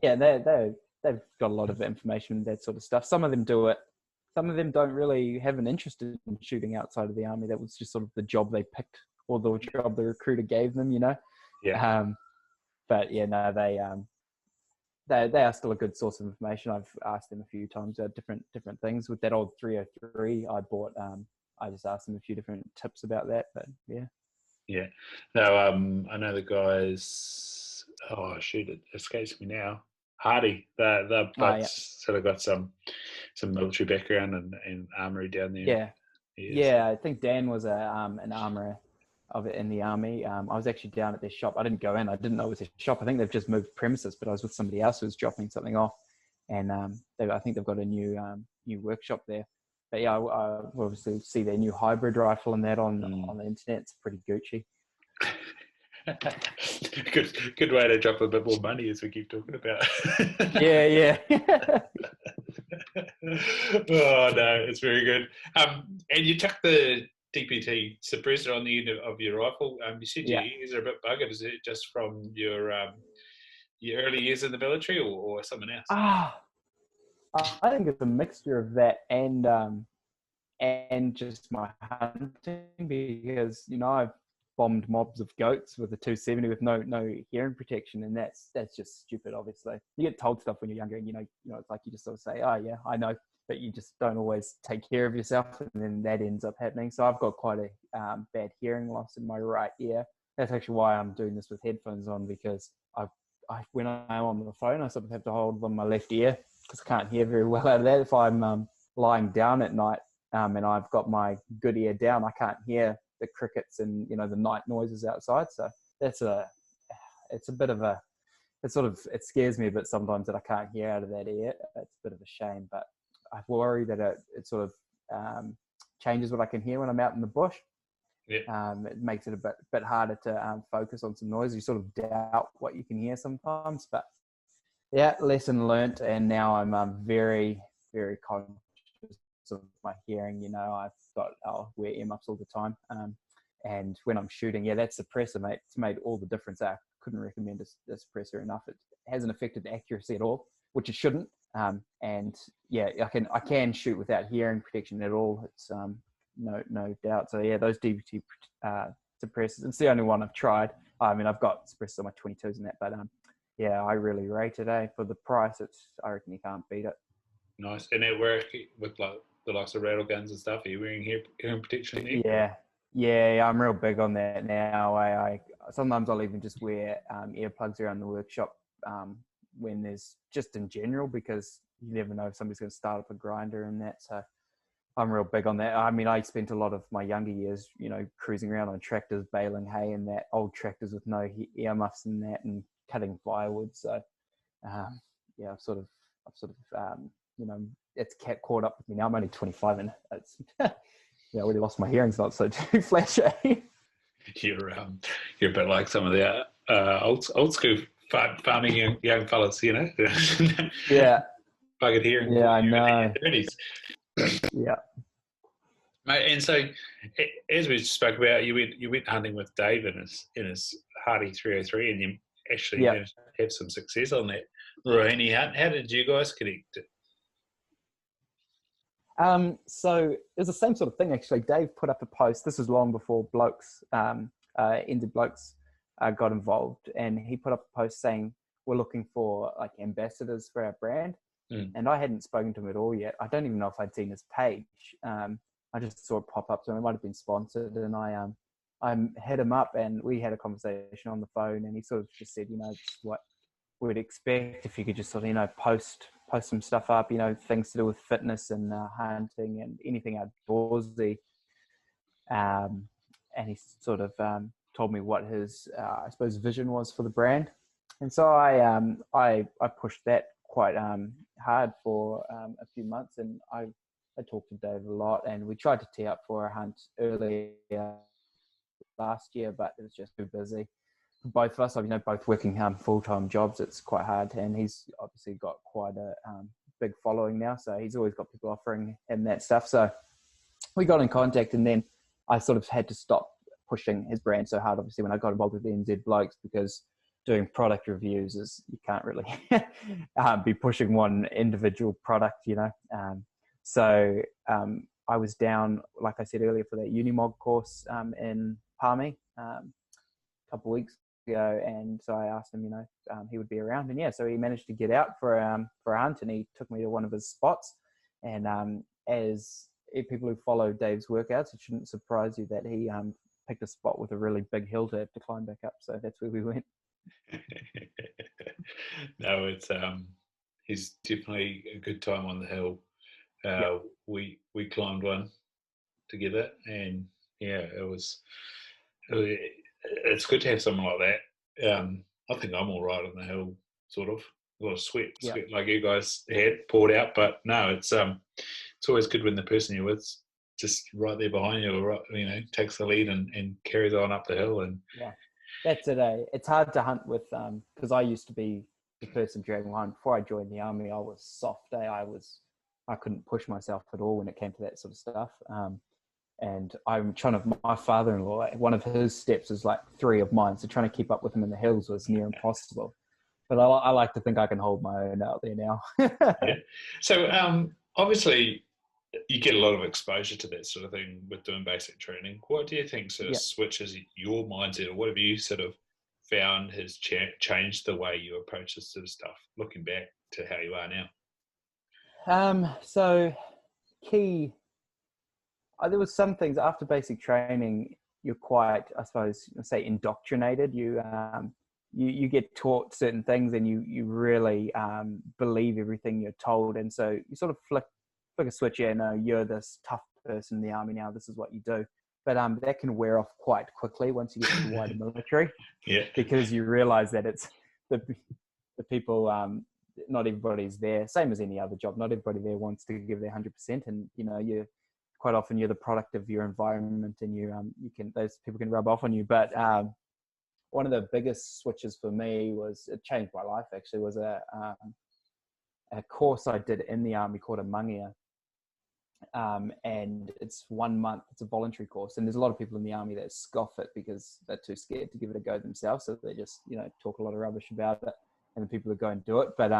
they've got a lot of information and that sort of stuff. Some of them do it. Some of them don't really have an interest in shooting outside of the army. That was just sort of the job they picked or the job the recruiter gave them, Yeah. But yeah, no, they are still a good source of information. I've asked them a few times about different things. With that old 303 I bought, I just asked them a few different tips about that. But yeah. Yeah. No, I know the guys. Oh shoot, it escapes me now. Hardy. They're both sort of got some military background and armory down there. Yeah. I think Dan was an armourer of it in the army. I was actually down at their shop. I didn't go in. I didn't know it was a shop. I think they've just moved premises, but I was with somebody else who was dropping something off, and I think they've got a new workshop there. but yeah, I obviously see their new hybrid rifle and that on the internet. It's pretty Gucci. Good way to drop a bit more money as we keep talking about. Yeah. Oh no, it's very good. And you tuck the DPT suppressor on the end of your rifle. You said your ears are a bit buggered. Is it just from your early years in the military, or something else? I think it's a mixture of that and just my hunting, because I've bombed mobs of goats with a 270 with no hearing protection, and that's just stupid. Obviously, you get told stuff when you're younger, and it's like you just sort of say, "Oh yeah, I know," but you just don't always take care of yourself, and then that ends up happening. So I've got quite a bad hearing loss in my right ear. That's actually why I'm doing this with headphones on, because when I'm on the phone, I sort of have to hold on my left ear because I can't hear very well out of that. If I'm lying down at night and I've got my good ear down, I can't hear the crickets and the night noises outside. So it's a bit of it scares me a bit sometimes that I can't hear out of that ear. It's a bit of a shame, but I worry that it sort of changes what I can hear when I'm out in the bush. Yeah. It makes it a bit harder to focus on some noise. You sort of doubt what you can hear sometimes, but yeah, lesson learnt. And now I'm very, very conscious of my hearing. I'll wear earmuffs all the time. And when I'm shooting, that suppressor, mate, it's made all the difference. I couldn't recommend a suppressor enough. It hasn't affected the accuracy at all, which it shouldn't. And yeah, I can shoot without hearing protection at all. It's no doubt. So yeah, those DVT suppressors, it's the only one I've tried. I mean, I've got suppressors on my 22s and that, but yeah, I really rate it. For the price, I reckon you can't beat it. Nice. And at work with like the likes of rattle guns and stuff, are you wearing hearing protection there? Yeah, I'm real big on that now. I sometimes I'll even just wear earplugs around the workshop when there's just in general, because you never know if somebody's going to start up a grinder and that. So I'm real big on that. I mean, I spent a lot of my younger years, cruising around on tractors, baling hay and that, old tractors with no earmuffs and that, and cutting firewood. So yeah, I've sort of it's caught up with me now. I'm only 25 and it's I already lost my hearing. It's not so too flashy. You're a bit like some of the old school farming young fellas, Yeah. Buggered hearing. Yeah, I know. Yeah. Mate, and so as we spoke about, you went hunting with Dave in his Hardy 303, and you actually managed to have some success on that Rohini hunt. How did you guys connect? So it was the same sort of thing, actually. Dave put up a post. This was long before Blokes NZ Blokes got involved, and he put up a post saying we're looking for like ambassadors for our brand. And I hadn't spoken to him at all yet. I don't even know if I'd seen his page. I just saw it pop up, so it might have been sponsored. And I hit him up, and we had a conversation on the phone. And he sort of just said, what we'd expect if you could just sort of, post some stuff up, things to do with fitness and hunting and anything outdoorsy. And he sort of told me what his, I suppose, vision was for the brand. And so I pushed that quite hard for a few months, and I talked to Dave a lot, and we tried to tee up for a hunt earlier last year, but it was just too busy for both of us. Both working full-time jobs, it's quite hard, and he's obviously got quite a big following now, so he's always got people offering him that stuff. So we got in contact, and then I sort of had to stop pushing his brand so hard, obviously, when I got involved with the NZ Blokes, because doing product reviews is, you can't really be pushing one individual product, So I was down, like I said earlier, for that Unimog course in Palmy a couple of weeks ago, and so I asked him, he would be around, and so he managed to get out for a hunt, and he took me to one of his spots. And as people who follow Dave's workouts, it shouldn't surprise you that he picked a spot with a really big hill to climb back up. So that's where we went. No, it's he's definitely a good time on the hill. We climbed one together, and it's good to have someone like that. I think I'm all right on the hill, sort of. A lot of sweat like you guys had poured out, but no, it's it's always good when the person you're with just right there behind you, or takes the lead and carries on up the hill. And yeah, that's it. It's hard to hunt with because I used to be the person dragging behind. Before I joined the army, I was soft. I couldn't push myself at all when it came to that sort of stuff. And I'm trying to, my father-in-law, one of his steps is like 3 of mine. So trying to keep up with him in the hills was near impossible. But I like to think I can hold my own out there now. Yeah. So obviously you get a lot of exposure to that sort of thing with doing basic training. What do you think sort of switches your mindset, or what have you sort of found has changed the way you approach this sort of stuff, looking back to how you are now? So key, there was some things after basic training, you're quite, I suppose, say indoctrinated. You get taught certain things, and you really believe everything you're told, and so you sort of flick a switch. Yeah, no, you're this tough person in the army now. This is what you do. But that can wear off quite quickly once you get to the wider military. Yeah. Because you realise that it's the people. Not everybody's there. Same as any other job. Not everybody there wants to give their 100%, and you're quite often you're the product of your environment, and those people can rub off on you. But one of the biggest switches for me it changed my life actually, was a course I did in the army called a mangia. And it's 1 month, it's a voluntary course. And there's a lot of people in the army that scoff it because they're too scared to give it a go themselves. So they just, talk a lot of rubbish about it, and the people who go and do it. But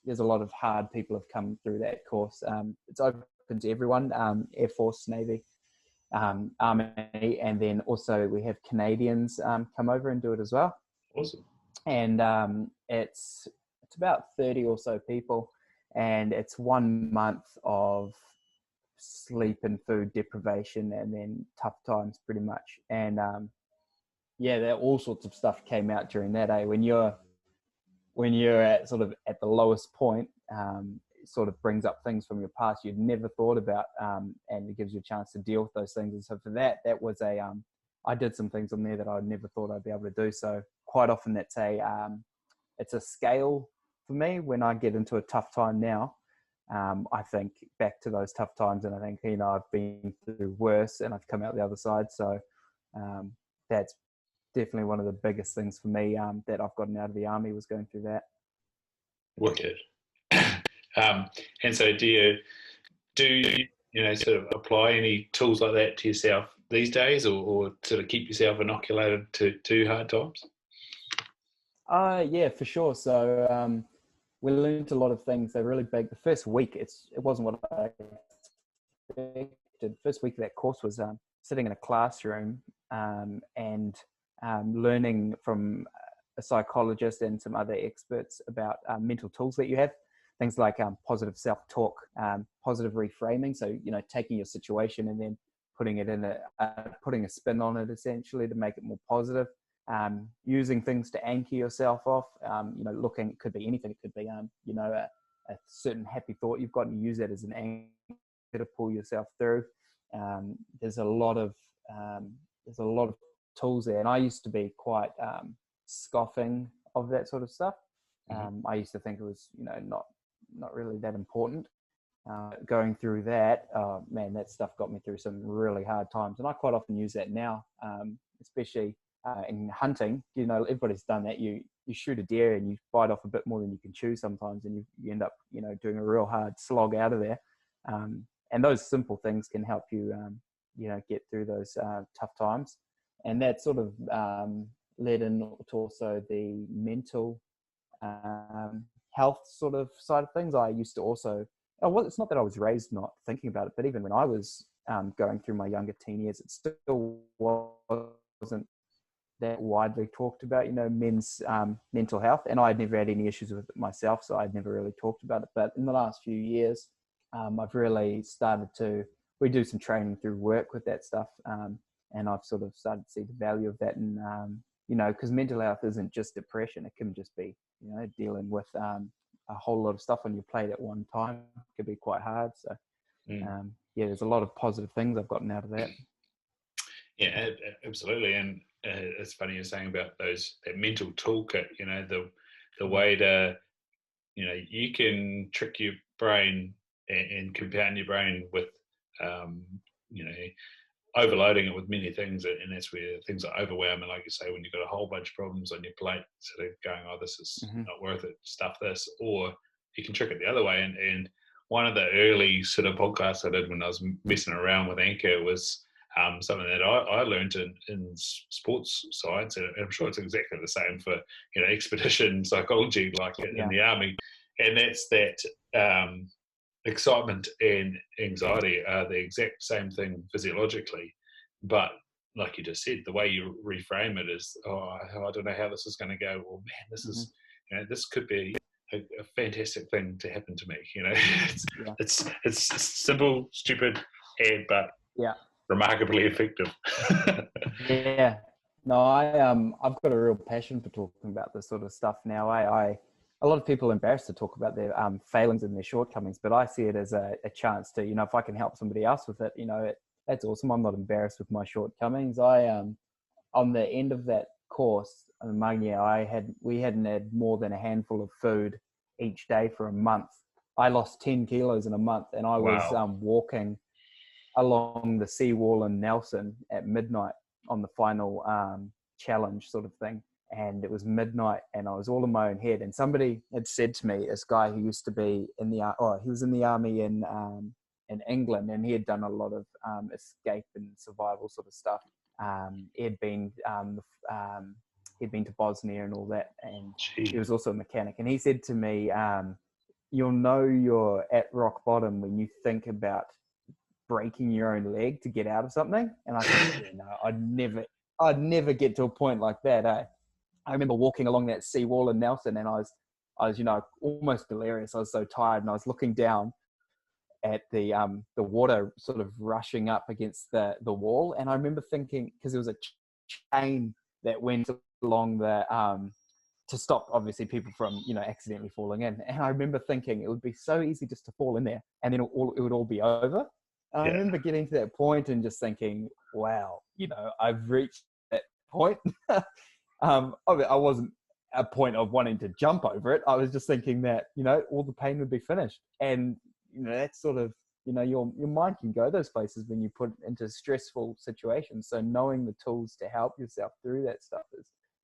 there's a lot of hard people have come through that course. It's open to everyone, Air Force, Navy, Army, and then also we have Canadians come over and do it as well. Awesome. And it's about 30 or so people, and it's 1 month of sleep and food deprivation, and then tough times pretty much. And all sorts of stuff came out during that day. When you're at sort of at the lowest point, it sort of brings up things from your past you'd never thought about, and it gives you a chance to deal with those things. And so for that was I did some things on there that I never thought I'd be able to do. So quite often it's a scale for me. When I get into a tough time now, I think back to those tough times, and I think, I've been through worse and I've come out the other side. So that's definitely one of the biggest things for me that I've gotten out of the army, was going through that. Wicked. And so do you sort of apply any tools like that to yourself these days, or sort of keep yourself inoculated to hard times? Yeah, for sure. So we learned a lot of things. They're really big. The first week, it wasn't what I expected. First week of that course was sitting in a classroom and learning from a psychologist and some other experts about mental tools that you have. Things like positive self-talk, positive reframing. So, taking your situation and then putting it in putting a spin on it, essentially, to make it more positive. Using things to anchor yourself off. Looking, it could be anything. It could be, a certain happy thought you've got, and use that as an anchor to pull yourself through. There's a lot of tools there, and I used to be quite scoffing of that sort of stuff. I used to think it was, not really that important. Going through that, man, that stuff got me through some really hard times, and I quite often use that now, especially in hunting. Everybody's done that. You shoot a deer and you bite off a bit more than you can chew sometimes, and you end up doing a real hard slog out of there. And those simple things can help you get through those tough times. And that sort of led into also the mental health sort of side of things. I used to also, it's not that I was raised not thinking about it, but even when I was going through my younger teen years, it still wasn't that widely talked about, men's mental health. And I had never had any issues with it myself, so I'd never really talked about it. But in the last few years, I've really started we do some training through work with that stuff. And I've sort of started to see the value of that. And, because mental health isn't just depression. It can just be, dealing with a whole lot of stuff on your plate at one time. It can be quite hard. So, there's a lot of positive things I've gotten out of that. Yeah, absolutely. And it's funny you're saying about that mental toolkit, the way to, you can trick your brain and compound your brain with, you know, overloading it with many things, and that's where things are overwhelming. Like you say, when you've got a whole bunch of problems on your plate, sort of going, oh, this is not worth it, stuff this. Or you can trick it the other way. And one of the early sort of podcasts I did when I was messing around with Anchor was something that I learned in sports science, and I'm sure it's exactly the same for, you know, expedition psychology, like in the army. And that's that excitement and anxiety are the exact same thing physiologically, but like you just said, the way you reframe it is, oh, I don't know how this is going to go. Well, man, this is, you know, this could be a fantastic thing to happen to me. You know, it's simple, stupid, but remarkably effective. Yeah. No, I've got a real passion for talking about this sort of stuff now. A lot of people are embarrassed to talk about their failings and their shortcomings, but I see it as a chance to, you know, if I can help somebody else with it, you know, that's awesome. I'm not embarrassed with my shortcomings. On the end of that course in Mangia, we hadn't had more than a handful of food each day for a month. I lost 10 kilos in a month, and I was walking along the seawall in Nelson at midnight on the final challenge sort of thing. And it was midnight, and I was all in my own head. And somebody had said to me, this guy who used to be he was in the army in England, and he had done a lot of escape and survival sort of stuff. He'd been to Bosnia and all that, and he was also a mechanic. And he said to me, "You'll know you're at rock bottom when you think about breaking your own leg to get out of something." And I thought, you know, I'd never get to a point like that. I remember walking along that seawall in Nelson, and I was, you know, almost delirious. I was so tired, and I was looking down at the water sort of rushing up against the wall. And I remember thinking, because there was a chain that went along the to stop obviously people from, you know, accidentally falling in. And I remember thinking it would be so easy just to fall in there, and then it would all be over. And I remember getting to that point and just thinking, wow, you know, I've reached that point. I wasn't a point of wanting to jump over it. I was just thinking that, you know, all the pain would be finished. And, you know, that's sort of, you know, your mind can go those places when you put it into stressful situations. So knowing the tools to help yourself through that stuff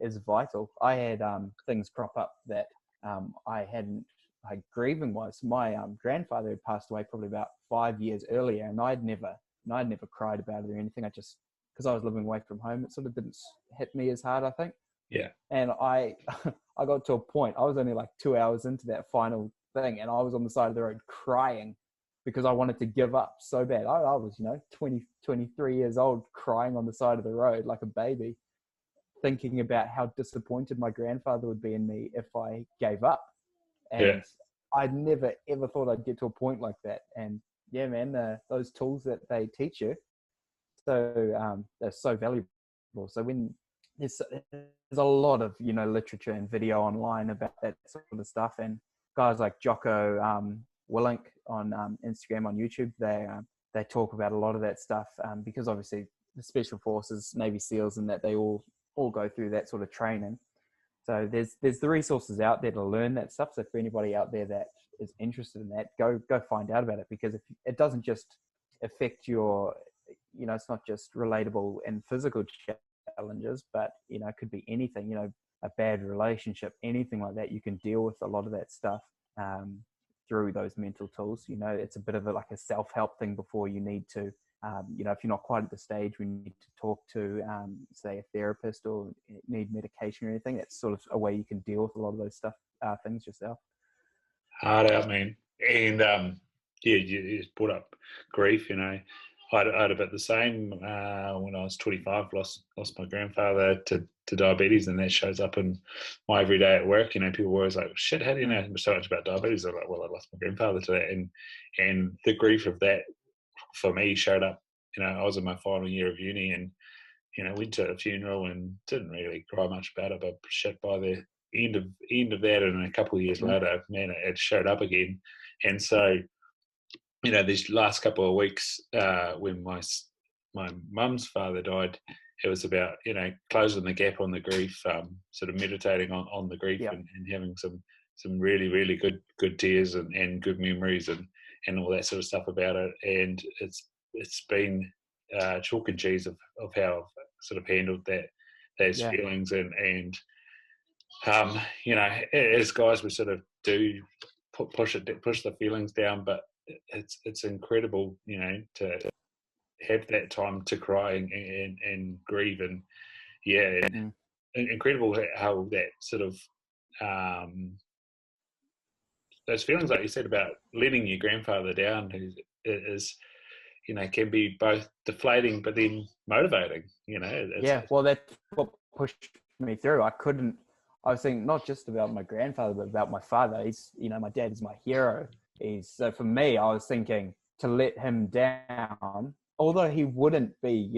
is vital. I had things crop up that I hadn't, like, grieving wise. My grandfather had passed away probably about 5 years earlier, and I'd never cried about it or anything. I just, because I was living away from home, it sort of didn't hit me as hard, I think. Yeah. And I got to a point, I was only like 2 hours into that final thing, and I was on the side of the road crying because I wanted to give up so bad. I was, you know, 23 years old, crying on the side of the road like a baby, thinking about how disappointed my grandfather would be in me if I gave up. And I'd never, ever thought I'd get to a point like that. And yeah, man, those tools that they teach you, so they're so valuable. So when there's a lot of, you know, literature and video online about that sort of stuff, and guys like Jocko Willink on Instagram, on YouTube, they talk about a lot of that stuff, because obviously the Special Forces, Navy SEALs, and that they all go through that sort of training. So there's the resources out there to learn that stuff. So for anybody out there that is interested in that, go find out about it, because if it doesn't just affect your, you know, it's not just relatable in physical challenges, but, you know, it could be anything, you know, a bad relationship, anything like that. You can deal with a lot of that stuff through those mental tools. You know, it's a bit of like a self-help thing before you need to, you know, if you're not quite at the stage when you need to talk to, say, a therapist or need medication or anything, that's sort of a way you can deal with a lot of those things yourself. Hard out, man. And yeah, you just brought up grief. You know, I had about the same when I was 25. Lost my grandfather to diabetes, and that shows up in my everyday at work. You know, people were always like, "Shit, how do you know so much about diabetes?" I'm like, "Well, I lost my grandfather to that," and the grief of that for me showed up. You know, I was in my final year of uni, and, you know, went to a funeral and didn't really cry much about it, but shit, by the end of that, and a couple of years later, man, it showed up again. And so, you know, these last couple of weeks, when my mum's father died, it was about, you know, closing the gap on the grief, sort of meditating on the grief, and having some some really, really good tears and good memories and all that sort of stuff about it. And it's been chalk and cheese of how I've sort of handled those feelings and as guys we sort of do push the feelings down, but it's incredible, to have that time to cry and grieve and incredible how that sort of those feelings, like you said, about letting your grandfather down is can be both deflating but then motivating. Well, that's what pushed me through. I was thinking not just about my grandfather, but about my father. He's, my dad is my hero. So for me, I was thinking to let him down, although he wouldn't be,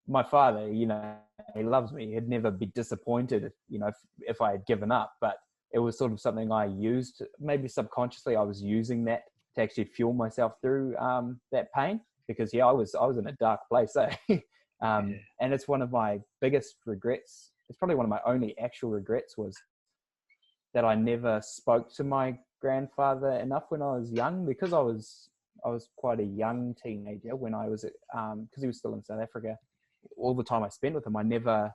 my father, he loves me. He'd never be disappointed, if I had given up. But it was sort of something I used, maybe subconsciously. I was using that to actually fuel myself through that pain, because I was in a dark place. And it's one of my biggest regrets. It's probably one of my only actual regrets, was that I never spoke to my grandfather enough when I was young, because I was quite a young teenager when I was because he was still in South Africa. All the time I spent with him, I never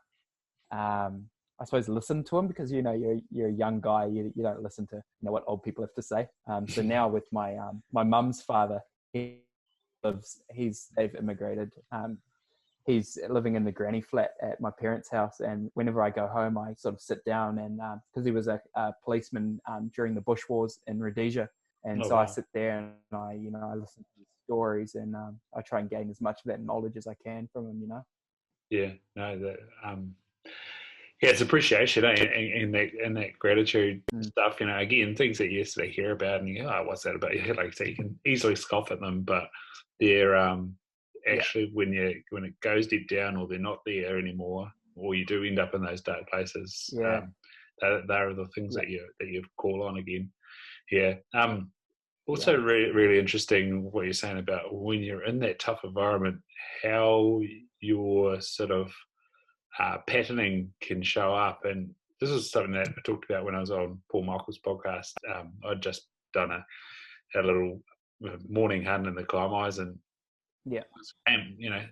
I suppose listened to him, because you're a young guy, you don't listen to what old people have to say. So now with my mum's father, they've immigrated. He's living in the granny flat at my parents' house, and whenever I go home, I sort of sit down and because he was a policeman during the Bush Wars in Rhodesia, and I sit there and I listen to his stories, and I try and gain as much of that knowledge as I can from him. It's appreciation, and that gratitude stuff. Again, things that you sort of hear about, and you go, "Oh, what's that about?" Like I say, you can easily scoff at them, but they're actually when it goes deep down, or they're not there anymore, or you do end up in those dark places. They are the things that you call on again. Also, really, really interesting what you're saying about when you're in that tough environment, how your sort of patterning can show up. And this is something that I talked about when I was on Paul Michael's podcast. I'd just done a little morning hunt in the Kaimais, and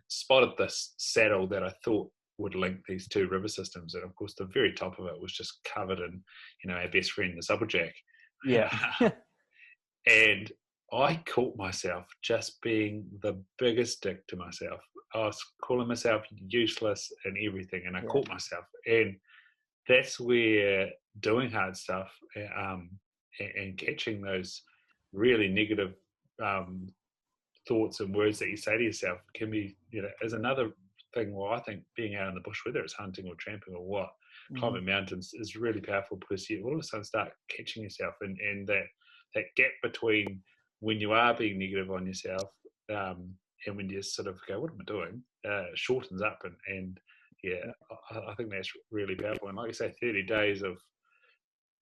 spotted this saddle that I thought would link these two river systems, and of course the very top of it was just covered in our best friend, the Supplejack. And I caught myself just being the biggest dick to myself. I was calling myself useless and everything, and I caught myself. And that's where doing hard stuff and catching those really negative thoughts and words that you say to yourself can be, is another thing. Well, I think being out in the bush, whether it's hunting or tramping or what, climbing mountains is really powerful, because you all of a sudden start catching yourself, and that gap between when you are being negative on yourself and when you sort of go, what am I doing, shortens up, and I think that's really powerful. And like I say, 30 days of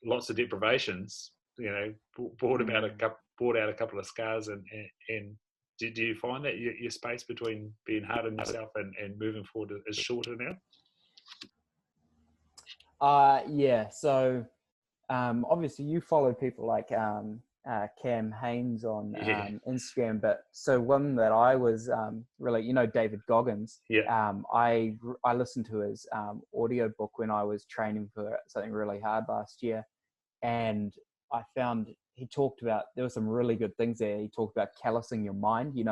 lots of deprivations, brought out a couple of scars, and do you find that your space between being hard on yourself and moving forward is shorter now? So obviously you follow people like Cam Haynes on Instagram, but so one that I was really, David Goggins. I listened to his audio book when I was training for something really hard last year, and I found he talked about, there were some really good things there. He talked about callousing your mind. You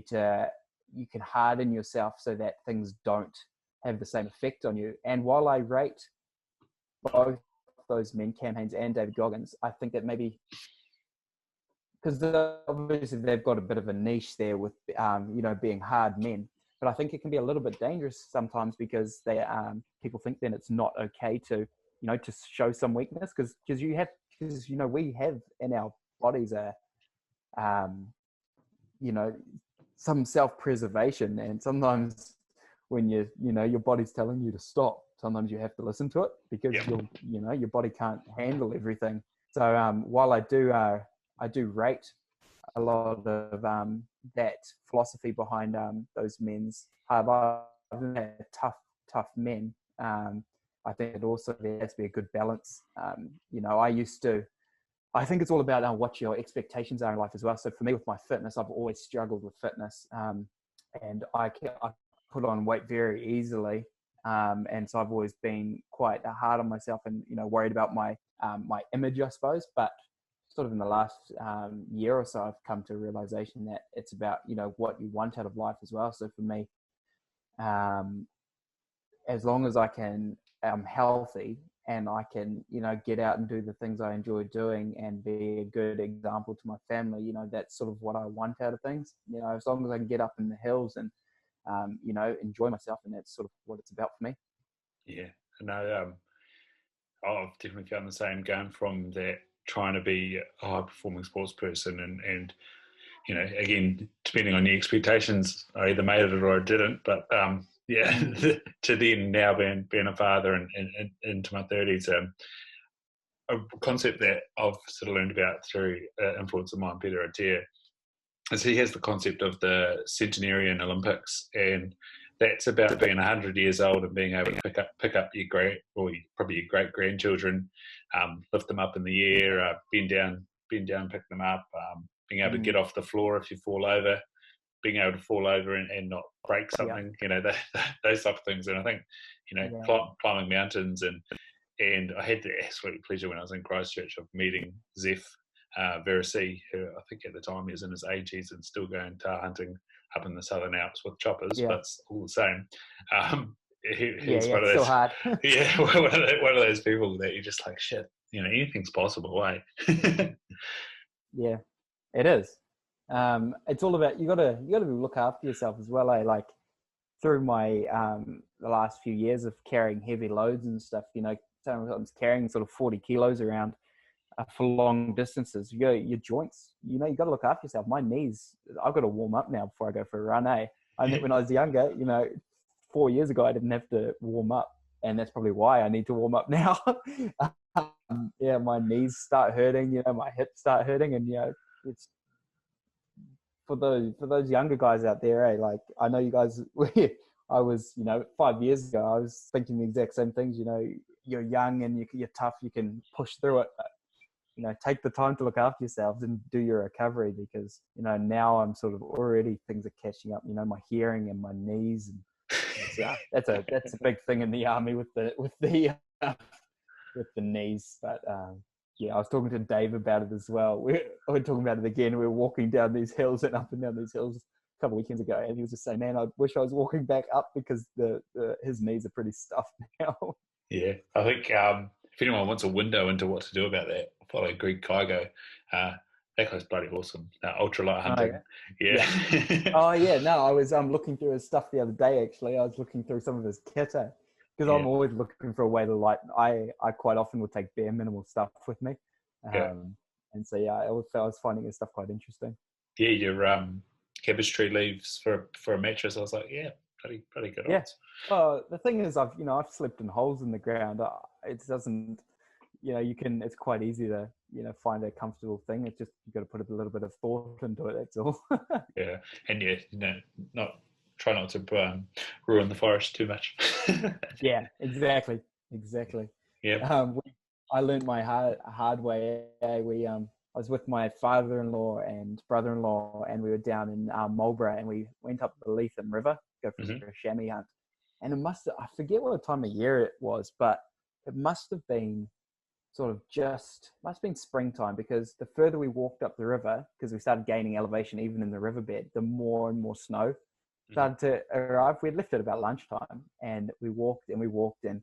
can harden yourself so that things don't have the same effect on you. And while I rate both those men, Cam Haynes and David Goggins, I think that maybe, because obviously they've got a bit of a niche there with, being hard men, but I think it can be a little bit dangerous sometimes, because they people think then it's not okay to, to show some weakness, because we have in our bodies some self-preservation, and sometimes when your body's telling you to stop, sometimes you have to listen to it, because your body can't handle everything. So while I do rate a lot of that philosophy behind those men's hard lives, tough men, I think it also there has to be a good balance. You know, I think it's all about what your expectations are in life as well. So for me, with my fitness, I've always struggled with fitness, and I put on weight very easily, and so I've always been quite hard on myself, and you know, worried about my my image, I suppose. But sort of in the last year or so, I've come to a realization that it's about, you know, what you want out of life as well. So for me, as long as I'm healthy and I can, you know, get out and do the things I enjoy doing and be a good example to my family, you know, that's sort of what I want out of things. You know, as long as I can get up in the hills and, you know, enjoy myself, and that's sort of what it's about for me. Yeah, no, I've definitely found the same, going from that trying to be a high performing sports person and you know, again, depending on your expectations, I either made it or I didn't. But yeah, to then now being a father and into my 30s, a concept that I've sort of learned about through influence of mine, Peter Attia, is he has the concept of the centenarian Olympics, and that's about being 100 years old and being able to pick up your probably your great grandchildren, lift them up in the air, bend down, pick them up, being able to get off the floor if you fall over, being able to fall over and not break something, you know, those type of things. And I think, you know, climbing mountains, and I had the absolute pleasure when I was in Christchurch of meeting Zeph Verasi, who I think at the time he was in his 80s and still going tar hunting up in the Southern Alps with choppers, but it's all the same. He's one of those, still hard. one of those people that you're just like, shit, you know, anything's possible, eh? Yeah, it is. It's all about, you gotta look after yourself as well, eh? Like through my the last few years of carrying heavy loads and stuff, you know, sometimes carrying sort of 40 kilos around for long distances, your joints, you know, you got to look after yourself. My knees, I've got to warm up now before I go for a run, eh? I think when I was younger, you know, 4 years ago, I didn't have to warm up, and that's probably why I need to warm up now. Yeah, my knees start hurting, you know, my hips start hurting, and you know, it's for those younger guys out there, eh? Like, I know you guys, I was, you know, 5 years ago, I was thinking the exact same things. You know, you're young and you're tough, you can push through it. But, you know, take the time to look after yourselves and do your recovery, because, you know, now I'm sort of already, things are catching up, you know, my hearing and my knees. And that's a big thing in the army with the knees. But yeah, I was talking to Dave about it as well. We're talking about it again. We were walking down these hills and up and down these hills a couple of weekends ago, and he was just saying, man, I wish I was walking back up, because his knees are pretty stuffed now. Yeah, I think if anyone wants a window into what to do about that, follow Greg Kygo. That guy's bloody awesome. Ultralight hunting. Yeah. Oh yeah, no, I was looking through his stuff the other day. Actually, I was looking through some of his kit, because I'm always looking for a way to I quite often will take bare minimal stuff with me, and so I was finding his stuff quite interesting. Yeah, your cabbage tree leaves for a mattress. I was like, yeah, pretty good. Yeah. Well, the thing is, I've slept in holes in the ground. It doesn't, you know, it's quite easy to, you know, find a comfortable thing. It's just, you got to put a little bit of thought into it. That's all. Yeah, and you know, try not to ruin the forest too much. Yeah, exactly. Yeah. I learned my hard way. I was with my father-in-law and brother-in-law, and we were down in Marlborough, and we went up the Leitham River, go for a chamois hunt. And I forget what time of year it was, but it must have been springtime, because the further we walked up the river, because we started gaining elevation even in the riverbed, the more and more snow started to arrive. We had left at about lunchtime, and we walked, and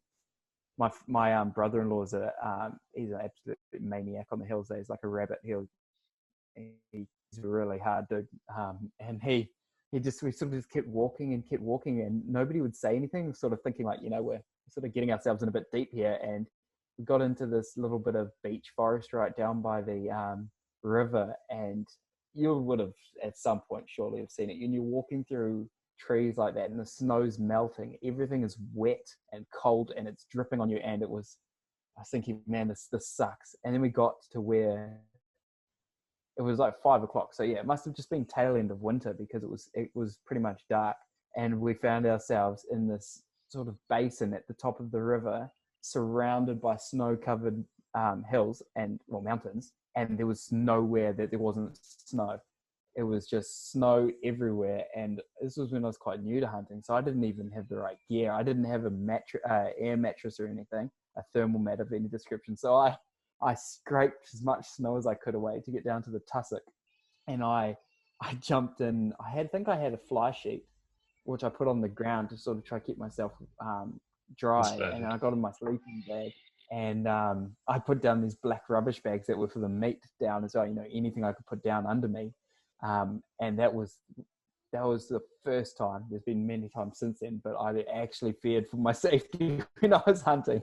my brother-in-law's he's an absolute maniac on the hills. He's like a rabbit. He's a really hard dude, and we sort of just kept walking, and nobody would say anything, sort of thinking like, you know, we're sort of getting ourselves in a bit deep here. And we got into this little bit of beech forest right down by the river, and you would have at some point surely have seen it. And you're walking through trees like that, and the snow's melting, everything is wet and cold, and it's dripping on you. And I was thinking, man, this sucks. And then we got to where it was like 5 o'clock. So yeah, it must have just been tail end of winter, because it was pretty much dark. And we found ourselves in this sort of basin at the top of the river, surrounded by snow-covered hills and mountains, and there was nowhere that there wasn't snow. It was just snow everywhere, and this was when I was quite new to hunting, so I didn't even have the right gear. I didn't have a air mattress or anything, a thermal mat of any description. So I scraped as much snow as I could away to get down to the tussock, and I jumped in. I think I had a fly sheet, which I put on the ground to sort of try to keep myself dry, and I got in my sleeping bag. And I put down these black rubbish bags that were for the meat down as well, anything I could put down under me. And that was the first time. There's been many times since then, but I actually feared for my safety when I was hunting.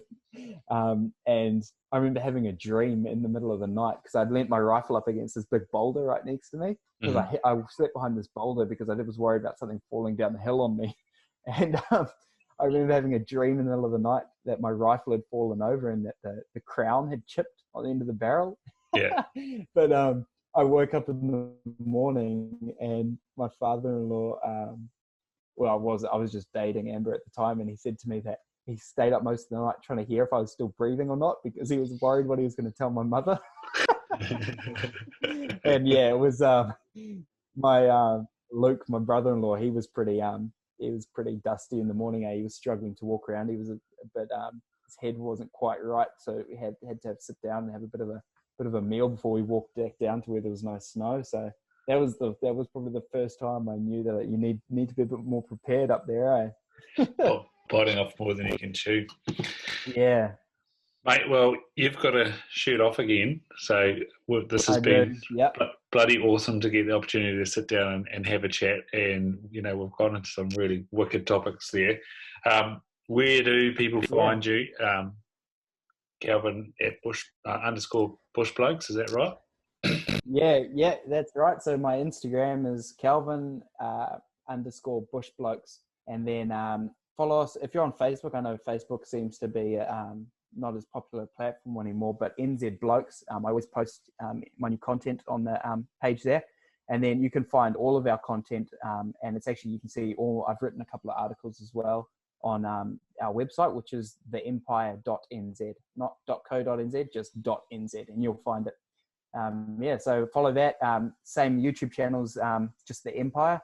And I remember having a dream in the middle of the night because I'd leant my rifle up against this big boulder right next to me. Because I slept behind this boulder because I was worried about something falling down the hill on me. And I remember having a dream in the middle of the night that my rifle had fallen over and that the crown had chipped on the end of the barrel. Yeah. But I woke up in the morning and my father-in-law, I was just dating Amber at the time, and he said to me that he stayed up most of the night trying to hear if I was still breathing or not because he was worried what he was going to tell my mother. And yeah, it was my Luke, my brother-in-law. He was pretty dusty in the morning. He was struggling to walk around. He was a bit his head wasn't quite right, so we had to sit down and have a bit of a meal before we walked back down to where there was no snow. So that was probably the first time I knew that you need to be a bit more prepared up there, eh? Well, biting off more than you can chew. Yeah. Mate, well, you've got to shoot off again. So this has been bloody awesome to get the opportunity to sit down and have a chat. And, we've gone into some really wicked topics there. Where do people find you? Kelvin at _ Bush Blokes, is that right? Yeah, that's right. So my Instagram is Kelvin _ Bush Blokes. And then follow us. If you're on Facebook, I know Facebook seems to be not as popular platform anymore, but NZ Blokes. I always post my new content on the page there. And then you can find all of our content. And it's actually, you can see I've written a couple of articles as well on our website, which is theempire.nz, not .co.nz, just .nz, and you'll find it. So follow that. Same YouTube channels, just The Empire.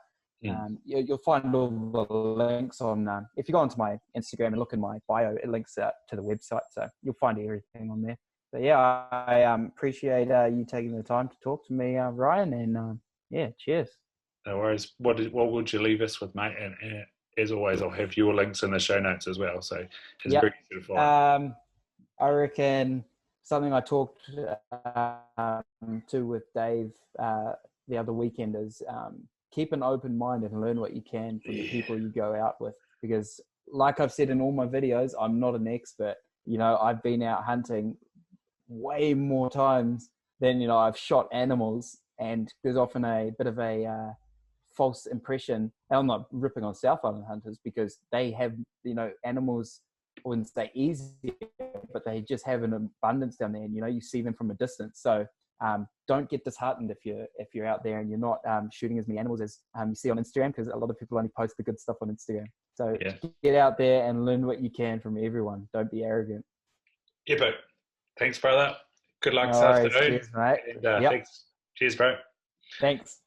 You'll find all the links on, if you go onto my Instagram and look in my bio, it links to the website, so you'll find everything on there. But yeah, I appreciate you taking the time to talk to me, Ryan, and cheers. No worries. What would you leave us with, mate? And as always, I'll have your links in the show notes as well, so it's very easy to find. I reckon something I talked to with Dave the other weekend is keep an open mind and learn what you can from the people you go out with. Because like I've said in all my videos, I'm not an expert. I've been out hunting way more times than, I've shot animals. And there's often a bit of a false impression. And I'm not ripping on South Island hunters because they have, animals, I wouldn't say easy, but they just have an abundance down there. And, you see them from a distance. So don't get disheartened if you're out there and you're not shooting as many animals as you see on Instagram, because a lot of people only post the good stuff on Instagram. So get out there and learn what you can from everyone. Don't be arrogant. But thanks, brother. Good luck this afternoon. Cheers, mate. And, thanks. Cheers, bro. Thanks.